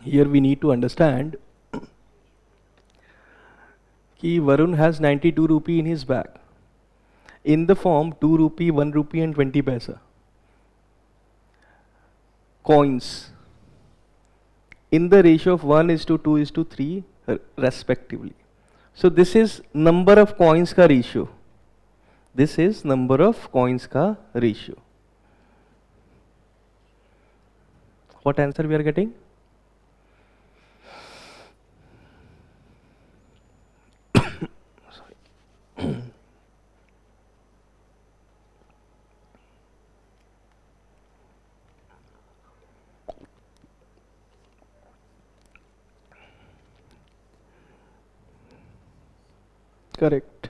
Here we need to understand कि Varun has 92 rupee in his bag. In the form 2 rupee, 1 rupee and 20 paisa. Coins. In the ratio of 1:2 is to 3 respectively. So this is number of coins का ratio. This is number of coins का ratio. What answer we are getting? Correct.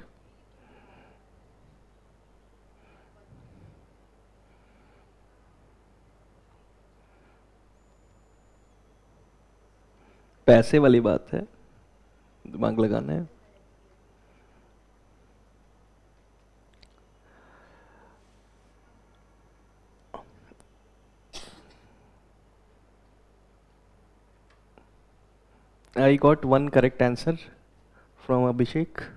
पैसे वाली बात है, दिमाग लगाना है. I got one correct answer from Abhishek.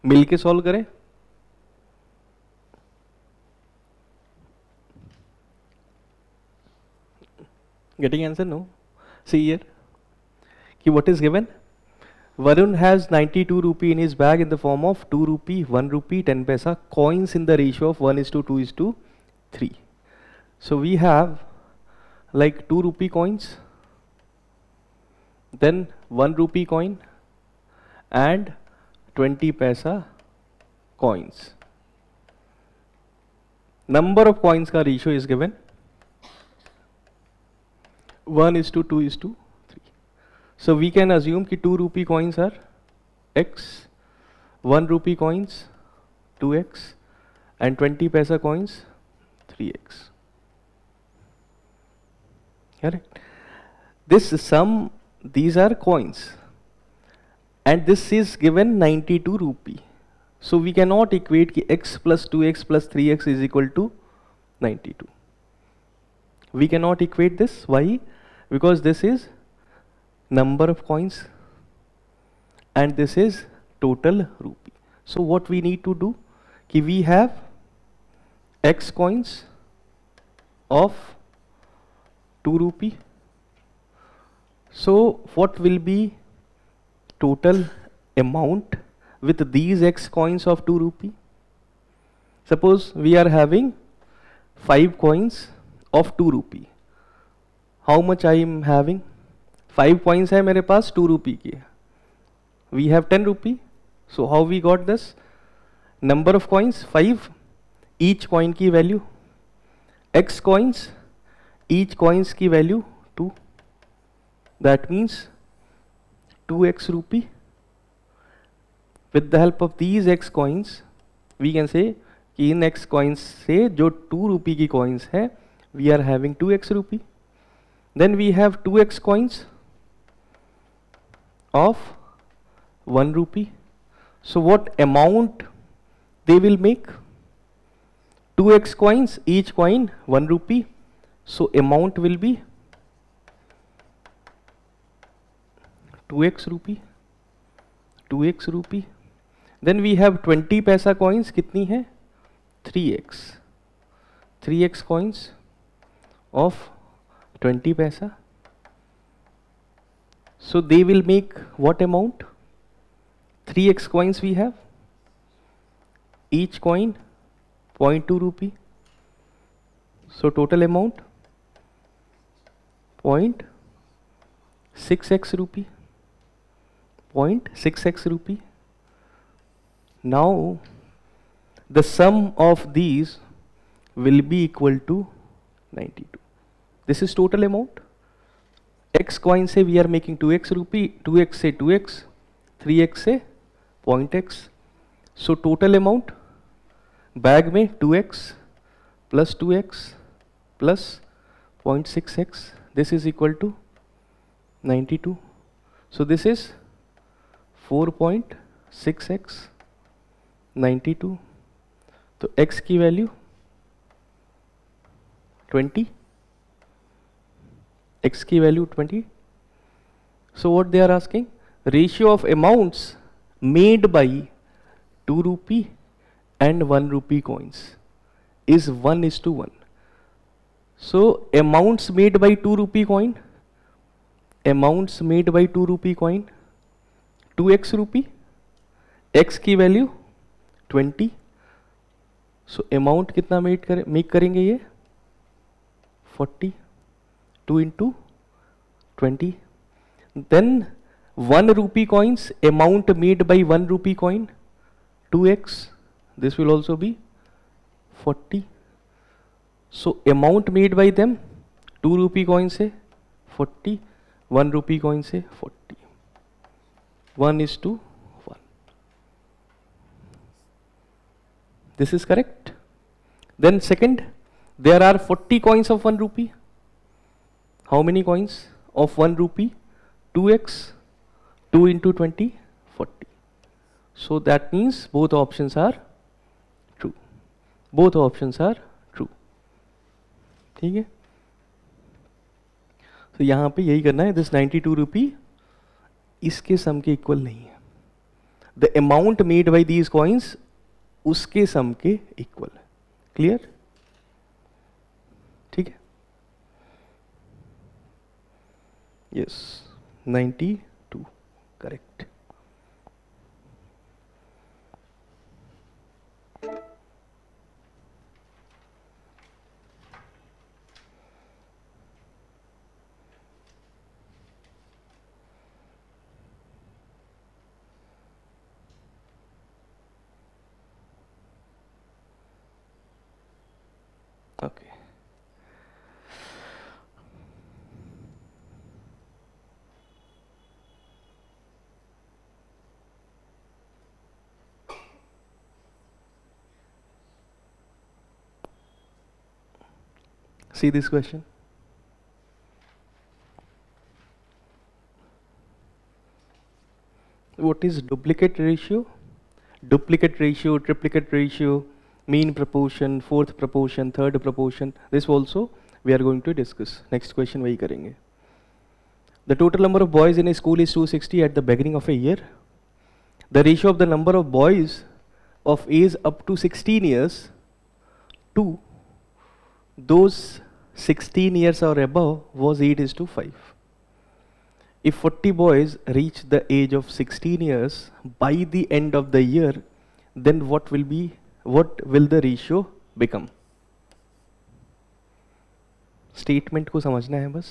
मिल के सॉल्व करें. Getting answer? No. See here. What is given? Varun has 92 rupee in his bag in the form of 2 rupee, 1 rupee, 10 paisa coins in the ratio of 1:2:3. So we have like 2 rupee coins, then 1 rupee coin and 20 paisa coins. Number of coins का ratio is given 1:2:3. So we can assume कि 2 rupee coins are x, 1 rupee coins 2x and 20 paisa coins 3x. Correct? This sum, these are coins and this is given 92 rupee. So we cannot equate कि x plus 2x plus 3x is equal to 92. We cannot equate this. Why? Because this is number of coins and this is total rupee. So what we need to do, कि we have x coins of 2 rupee. So what will be total amount with these x coins of 2 rupee? Suppose we are having 5 coins of 2 rupee. How much I am having? 5 coins है मेरे पास 2 rupee की. We have 10 rupee. So how we got this? Number of coins 5. Each coin की value. X coins. Each coins की value 2. That means 2x rupee. With the help of these x coins, we can say कि इन x coins से जो 2 rupee की coins है, we are having 2x rupee. Then we have 2x coins of 1 rupee. So what amount they will make? 2x coins, each coin 1 rupee. So amount will be 2x rupee. 2x rupee. Then we have 20 paisa coins. कितनी है? 3x. 3x coins of 20 paisa. So they will make what amount? 3x coins we have. Each coin 0.2 rupee. So total amount 0.6x rupee. 0.6x rupee. Now the sum of these will be equal to 92. This is total amount. X coin से we are making 2x rupee, 2x से 2x, 3x से 0.x. So total amount bag में 2x plus 2x plus 0.6x. This is equal to 92. So this is 4.6x 92. तो x की value 20. X की value 20. So what they are asking? Ratio of amounts made by 2 rupee and 1 rupee coins is 1:1. So amounts made by 2 rupee coin, amounts made by 2 rupee coin, 2x rupee, x की value 20. So amount कितना make करेंगे ये? 40. 2 into 20. Then 1 rupee coins, amount made by 1 rupee coin 2x. This will also be 40. So amount made by them 2 rupee coin से 40, 1 rupee coin से 40. 1:1. This is correct. Then second, there are 40 coins of 1 rupee. How many coins of 1 rupee? 2x, 2 into 20, 40. So that means both options are true. Both options are true. ठीक है? तो यहाँ पे यही करना है. This 92 rupee इसके सम के इक्वल नहीं है. The amount made by these coins उसके सम के इक्वल है. क्लियर? ठीक है. Yes, 92, correct. Okay. See this question. What is duplicate ratio? Duplicate ratio, triplicate ratio, mean proportion, fourth proportion, third proportion. This also we are going to discuss. Next question वही करेंगे. The total number of boys in a school is 260 at the beginning of a year. The ratio of the number of boys of age up to 16 years to those 16 years or above was 8:5. If 40 boys reach the age of 16 years by the end of the year, then what will the ratio become? Statement को समझना है बस.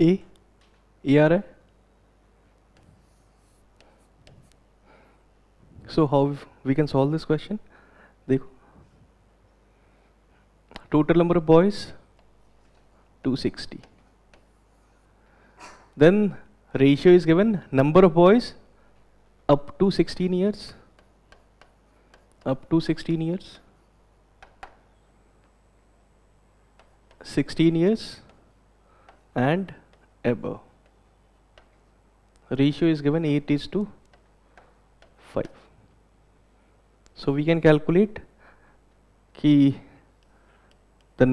ए आ रहा है. So how we can solve this question? देखो, total number of boys 260. Then ratio is given, number of boys up to 16 years. Up to 16 years. 16 years and above. Ratio is given 8:5. So we can calculate कि the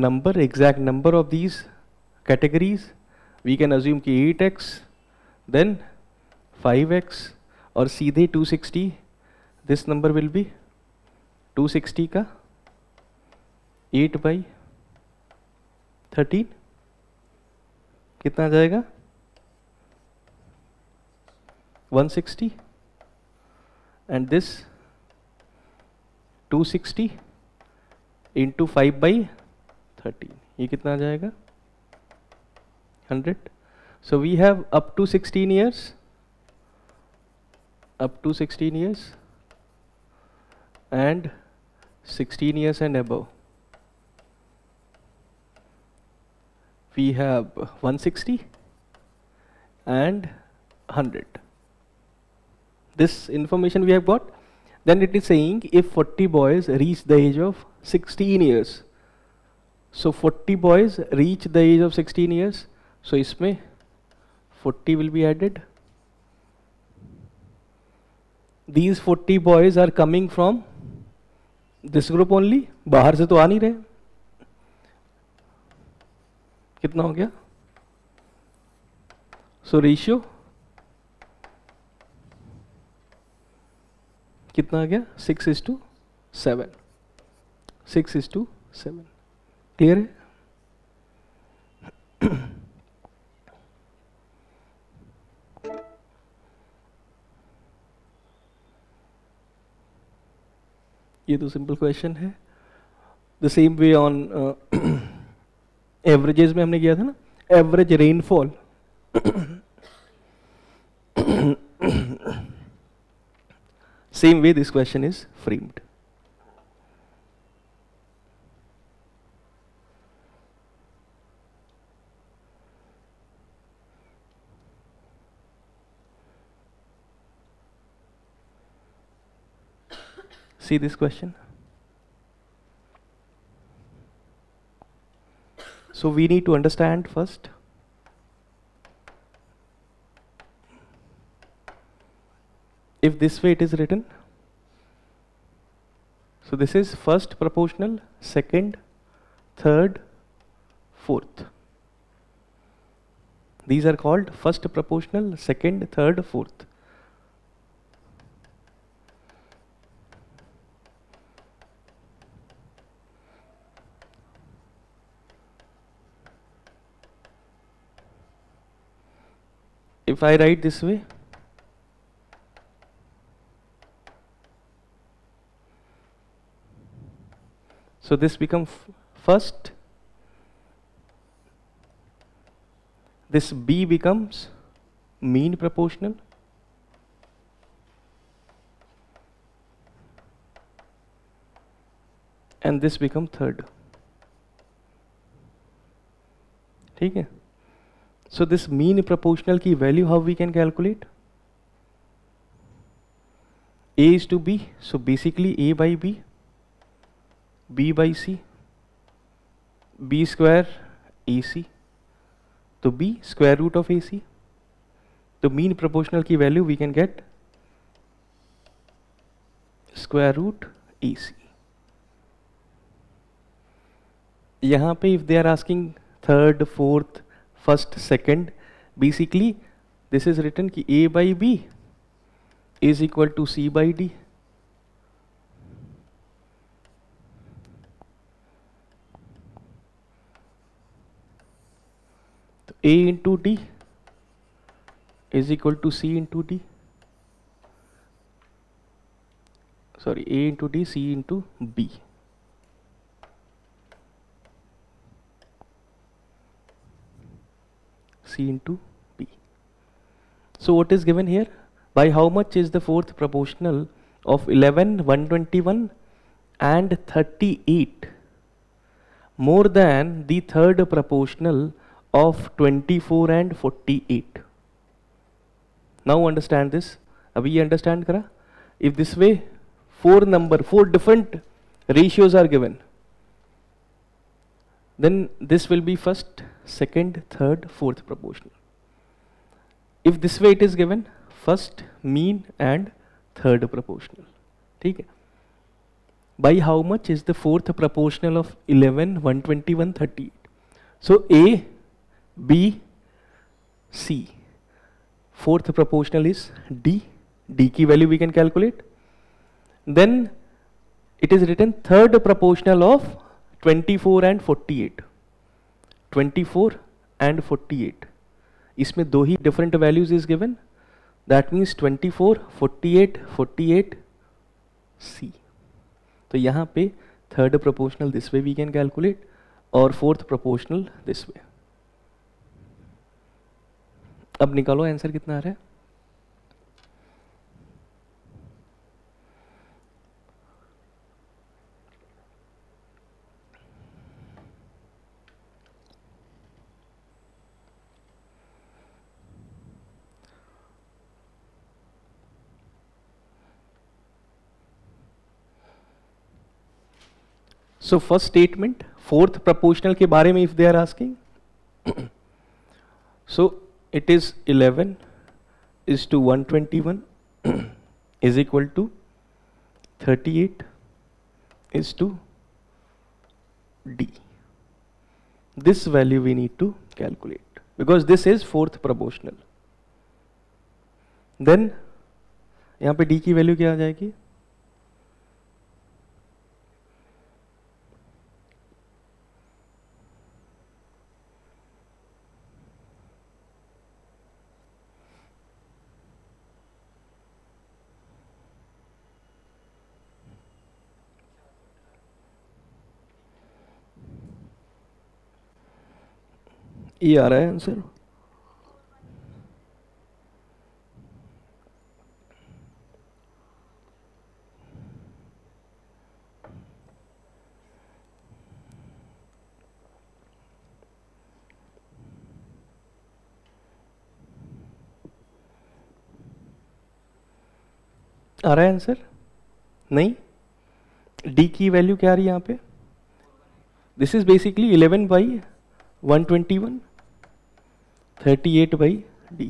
exact number of these categories. We can assume कि 8x, then 5x, और सीधे 260. This number will be 260 का 8/13. कितना आ जाएगा? 160. And this 260 into 5/13. ये कितना आ जाएगा? 100. So we have up to 16 years. Up to 16 years. And 16 years and above. We have 160 and 100. This information we have got. Then it is saying if 40 boys reach the age of 16 years. So 40 boys reach the age of 16 years. So इसमें 40 will be added. These 40 boys are coming from this group only. बाहर से तो आ नहीं रहे. कितना हो गया? So ratio कितना आ गया? 6:7. 6:7. क्लियर है? ये तो सिंपल क्वेश्चन है. The same way on averages में हमने किया था ना, average rainfall. Same way this question is framed. See this question. So we need to understand first if this way it is written. So this is first proportional, second, third, fourth. These are called first proportional, second, third, fourth. If I write this way, so this becomes first, this B becomes mean proportional, and this becomes third. ठीक है? So this mean proportional की value how we can calculate? A is to B, so basically A by B, B by C, B square AC, तो B square root of AC. तो mean proportional की value we can get square root AC. यहाँ पे if they are asking third, fourth, first, second, basically this is written कि A by B is equal to C by D. तो A into D is equal to C into D. Sorry, A into D, C into B. C into B. So what is given here? By how much is the fourth proportional of 11, 121 and 38 more than the third proportional of 24 and 48? Now understand this. Abhi ye understand kara? If this way four different ratios are given, then this will be first, second, third, fourth proportional. If this way it is given, first, mean and third proportional. ठीक है? By how much is the fourth proportional of 11, 121, 38? So A, B, C. Fourth proportional is D. D की value we can calculate. Then it is written third proportional of 24 and 48. 24 and 48. इसमें दो ही different values is given. That means 24, 48, 48, C. तो यहाँ पे third proportional this way we can calculate और fourth proportional this way. अब निकालो answer कितना आ रहा है. So first statement, fourth proportional के बारे में if they are asking, so it is 11 is to 121 is equal to 38 is to D. This value we need to calculate because this is fourth proportional. Then यहाँ पे d की value क्या आ जाएगी? ये आ रहा है आंसर. आ रहा है आंसर? नहीं. d की वैल्यू क्या आ रही है यहाँ पे? This is basically 11 by 121, 38 by d.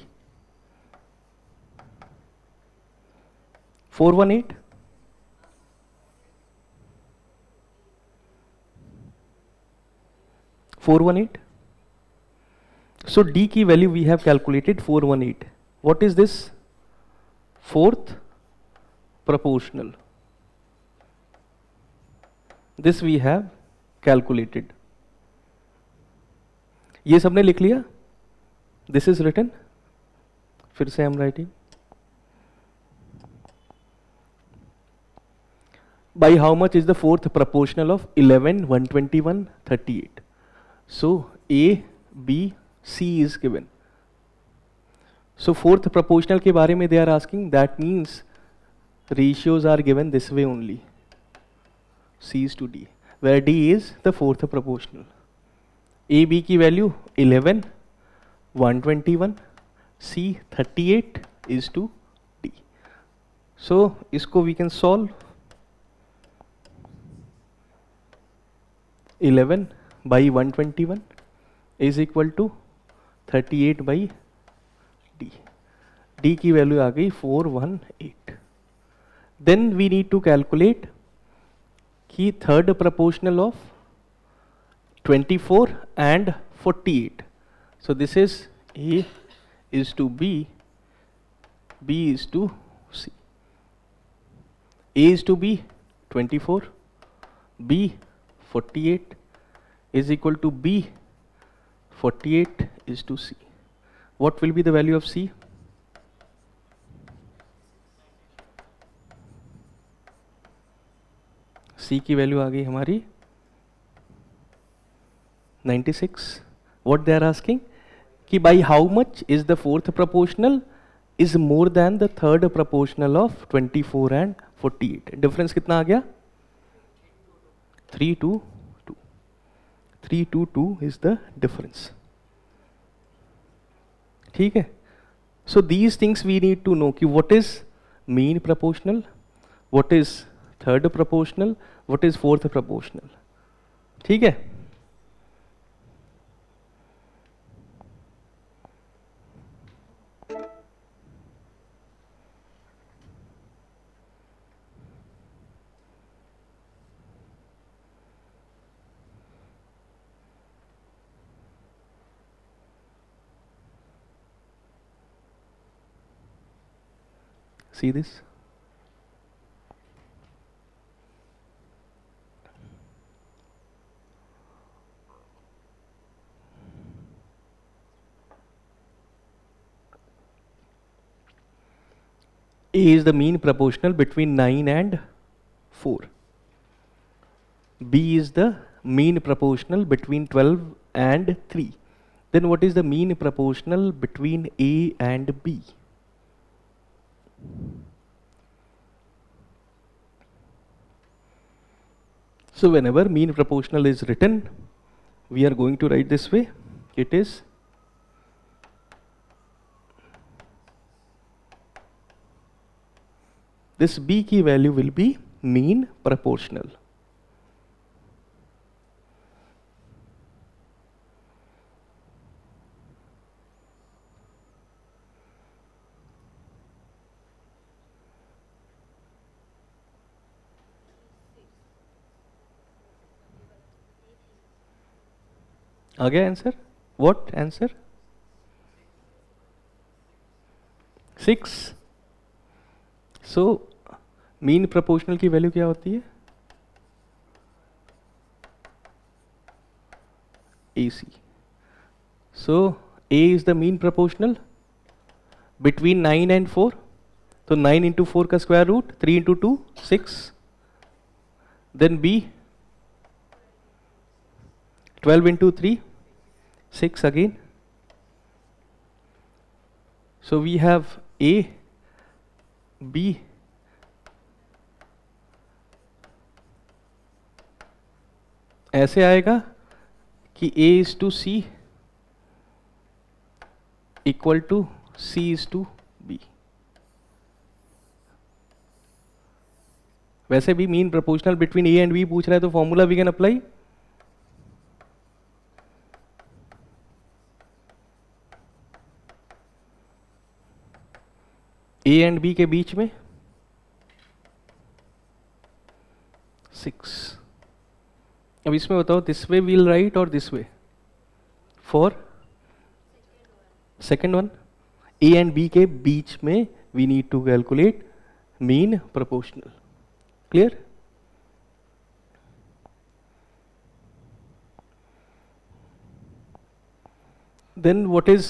418. So d की value we have calculated 418. What is this? Fourth proportional. This we have calculated. ये सबने लिख लिया? This is written. फिर से हम writing. By how much is the fourth proportional of 11, 121, 38? So A, B, C is given. So fourth proportional के बारे में they are asking. That means ratios are given this way only. C is to D, where D is the fourth proportional. A, B की value 11, 121, C 38 is to D. So इसको we can solve. 11 by 121 is equal to 38 by D. D की value आ गई 418. Then we need to calculate की third proportional of 24 and 48. So this is A is to B, B is to C. A is to B 24, B 48 is equal to B 48 is to C. What will be the value of C? C की value आ गई हमारी 96. What they are asking कि by how much is the fourth proportional is more than the third proportional of 24 and 48. Difference कितना आ गया? 3 to 2. 3 to 2 is the difference. ठीक है. So these things we need to know कि what is mean proportional, what is third proportional, what is fourth proportional. ठीक है. See this? A is the mean proportional between 9 and 4. B is the mean proportional between 12 and 3. Then what is the mean proportional between A and B? So whenever mean proportional is written, we are going to write this way. It is this B की value will be mean proportional. आ गया answer? What answer? 6. So mean proportional की value क्या होती है? AC. So A is the mean proportional between 9 and 4. तो 9 into 4 का square root, 3 into 2 6. Then B 12 into 3 6 again. So we have A, B, ऐसे आएगा कि A is to C equal to C is to B. वैसे भी mean proportional between A and B पूछ रहा है, तो formula we can apply. A and B के बीच में 6. अब इसमें बताओ, दिस वे वील राइट और this way for second one. A and B के बीच में we need to calculate mean proportional. Clear? Then what is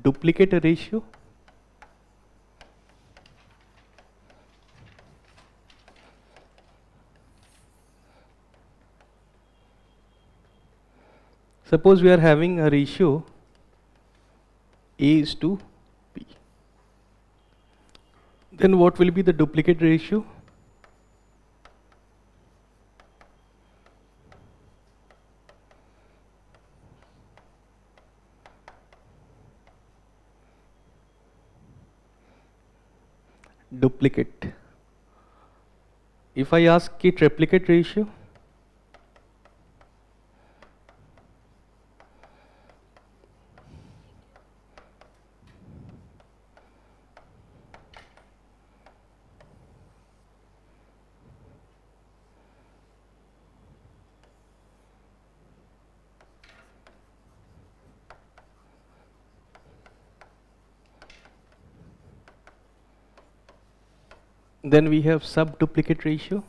duplicate ratio? Suppose we are having a ratio A is to B. Then what will be the duplicate ratio? Duplicate. If I ask ki triplicate ratio, then we have sub-duplicate ratio.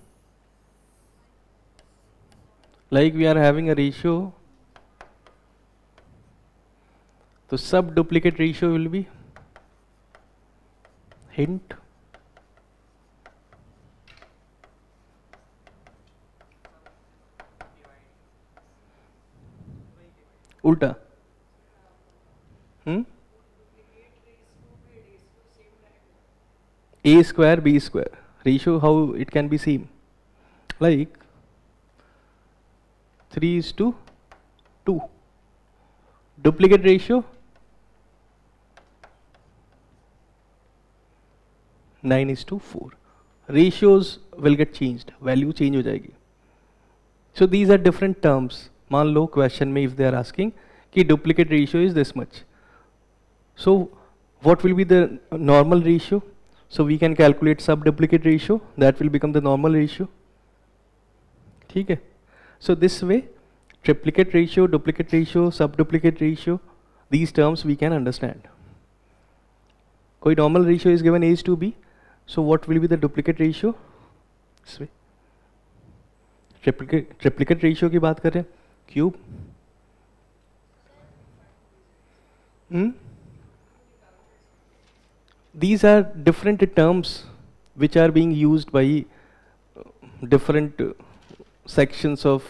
Like we are having a ratio, so sub-duplicate ratio will be hint उल्टा. A square B square ratio, how it can be seen? Like 3 is to 2. Duplicate ratio 9 is to 4. Ratios will get changed, value change हो जाएगी. So these are different terms. मान लो question में if they are asking कि duplicate ratio is this much. So what will be the normal ratio? So we can calculate sub-duplicate ratio. That will become the normal ratio. ठीक है? So this way, triplicate ratio, duplicate ratio, sub-duplicate ratio, these terms we can understand. कोई normal ratio is given A is to B. So what will be the duplicate ratio? This way. Triplicate ratio की बात करें, cube. These are different terms which are being used by different sections of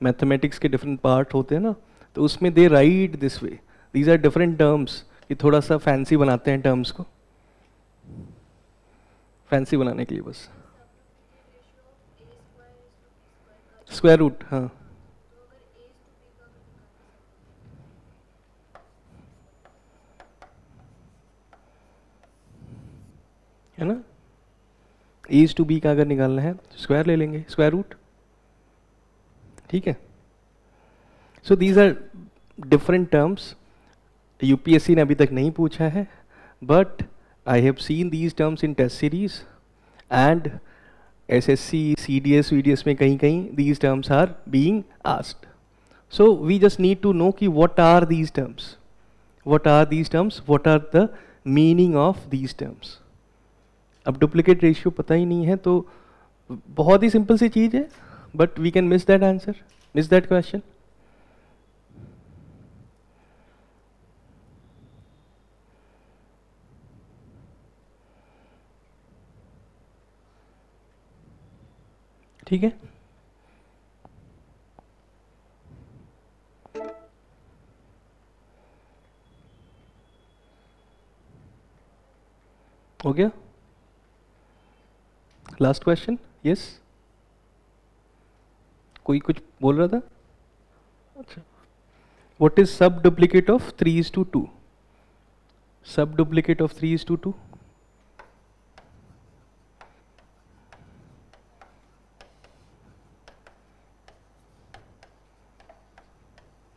mathematics के different part होते हैं ना, तो उसमें they write this way. These are different terms कि थोड़ा सा fancy बनाते हैं terms को, fancy बनाने के लिए बस. स्क्वायर रूट, हाँ. है ना? A is to B का अगर निकालना है स्क्वायर ले लेंगे, स्क्वायर रूट. ठीक है? So these are different terms. UPSC ने अभी तक नहीं पूछा है, but I have seen these terms in test series and SSC, CDS, VDS में कहीं कहीं these terms are being asked. So we just need to know कि what are these terms, what are these terms, what are the meaning of these terms. अब duplicate ratio पता ही नहीं है तो बहुत ही सिंपल सी चीज है, but we can miss that answer, miss that question. ठीक है. हो गया. Last question. यस, कोई कुछ बोल रहा था. अच्छा, व्हाट इज सब डुप्लीकेट ऑफ 3:2? सब डुप्लीकेट ऑफ 3:2?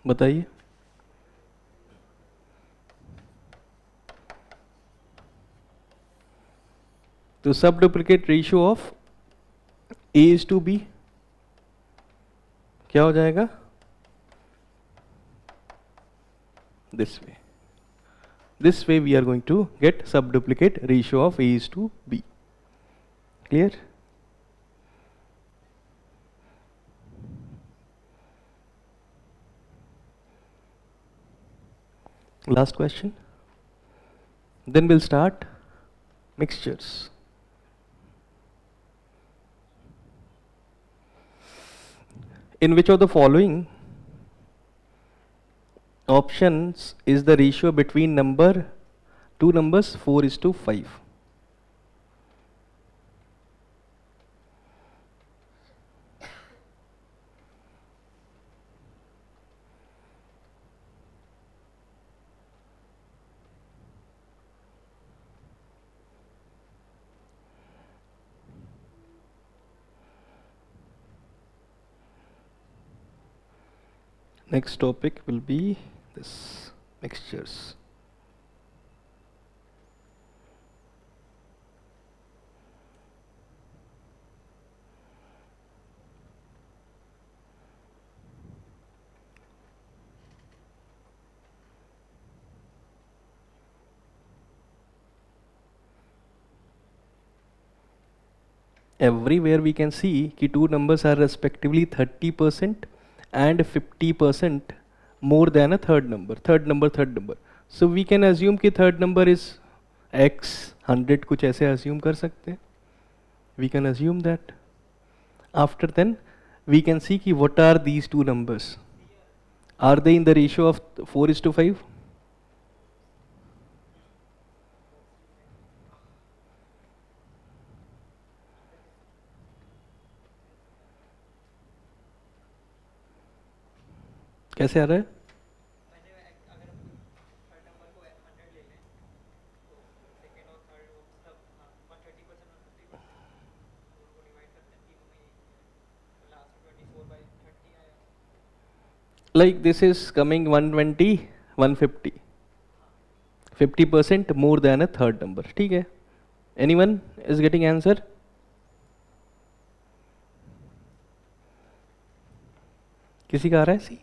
बताइए. तो सब डुप्लीकेट रेशियो ऑफ A:B क्या हो जाएगा? This way. This way we are going to get sub duplicate ratio of A:B. Clear? Last question. Then we'll start mixtures. In which of the following options is the ratio between two numbers 4:5? Next topic will be this mixtures. Everywhere we can see कि two numbers are respectively 30% and 50% more than a third number. So we can assume कि third number is x 100, कुछ ऐसे assume कर सकते हैं. We can assume that. After then we can see कि what are these two numbers. Are they in the ratio of 4:5? कैसे आ रहा है? Like this is coming 120, 150. 50% more than a third number. ठीक है? Anyone is getting answer? किसी का आ रहा है सी?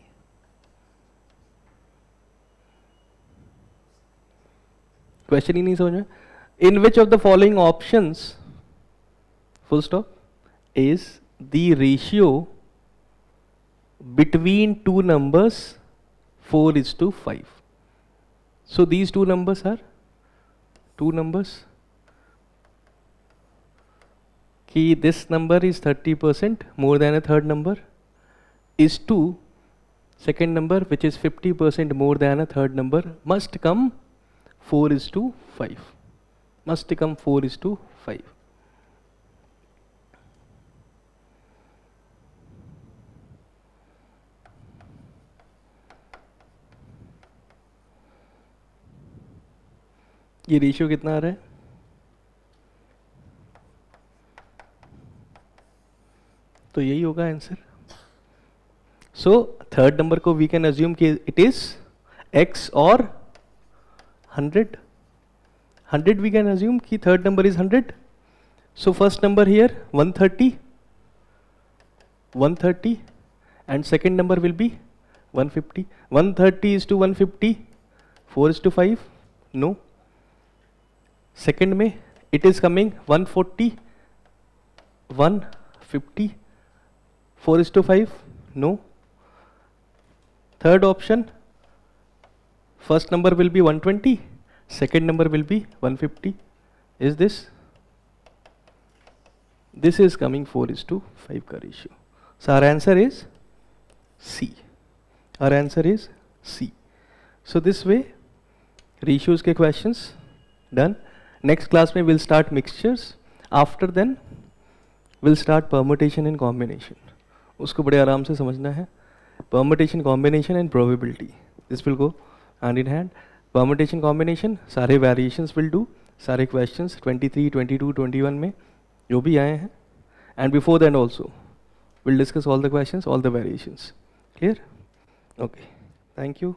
क्वेश्चन ही नहीं समझ में. In which of the following options full stop is the ratio between two numbers 4:5? So these two numbers are two numbers कि this number is 30% more than a third number is to second number which is 50% more than a third number must come 4:5. Must come 4:5. ये ratio कितना आ रहा है? तो यही होगा answer. So third number को we can assume कि it is x और 100 we can assume कि third number is 100. So first number here 130 and second number will be 150. 130 is to 150. 4 is to 5. No. Second में it is coming 140. 150. 4 is to 5. No. Third option. First number will be 120. Second number will be 150. Is this? This is coming 4 is to 5 का ratio. So our answer is C. Our answer is C. So this way, ratios के questions done. Next class में we'll start mixtures. After then, we'll start permutation and combination. उसको बड़े आराम से समझना है. Permutation, combination and probability. This will go hand in hand. Permutation, combination, सारे variations will do. सारे questions 23, 22, 21 में जो भी आए हैं. And before then also, we'll discuss all the questions, all the variations. Clear? Okay. Thank you.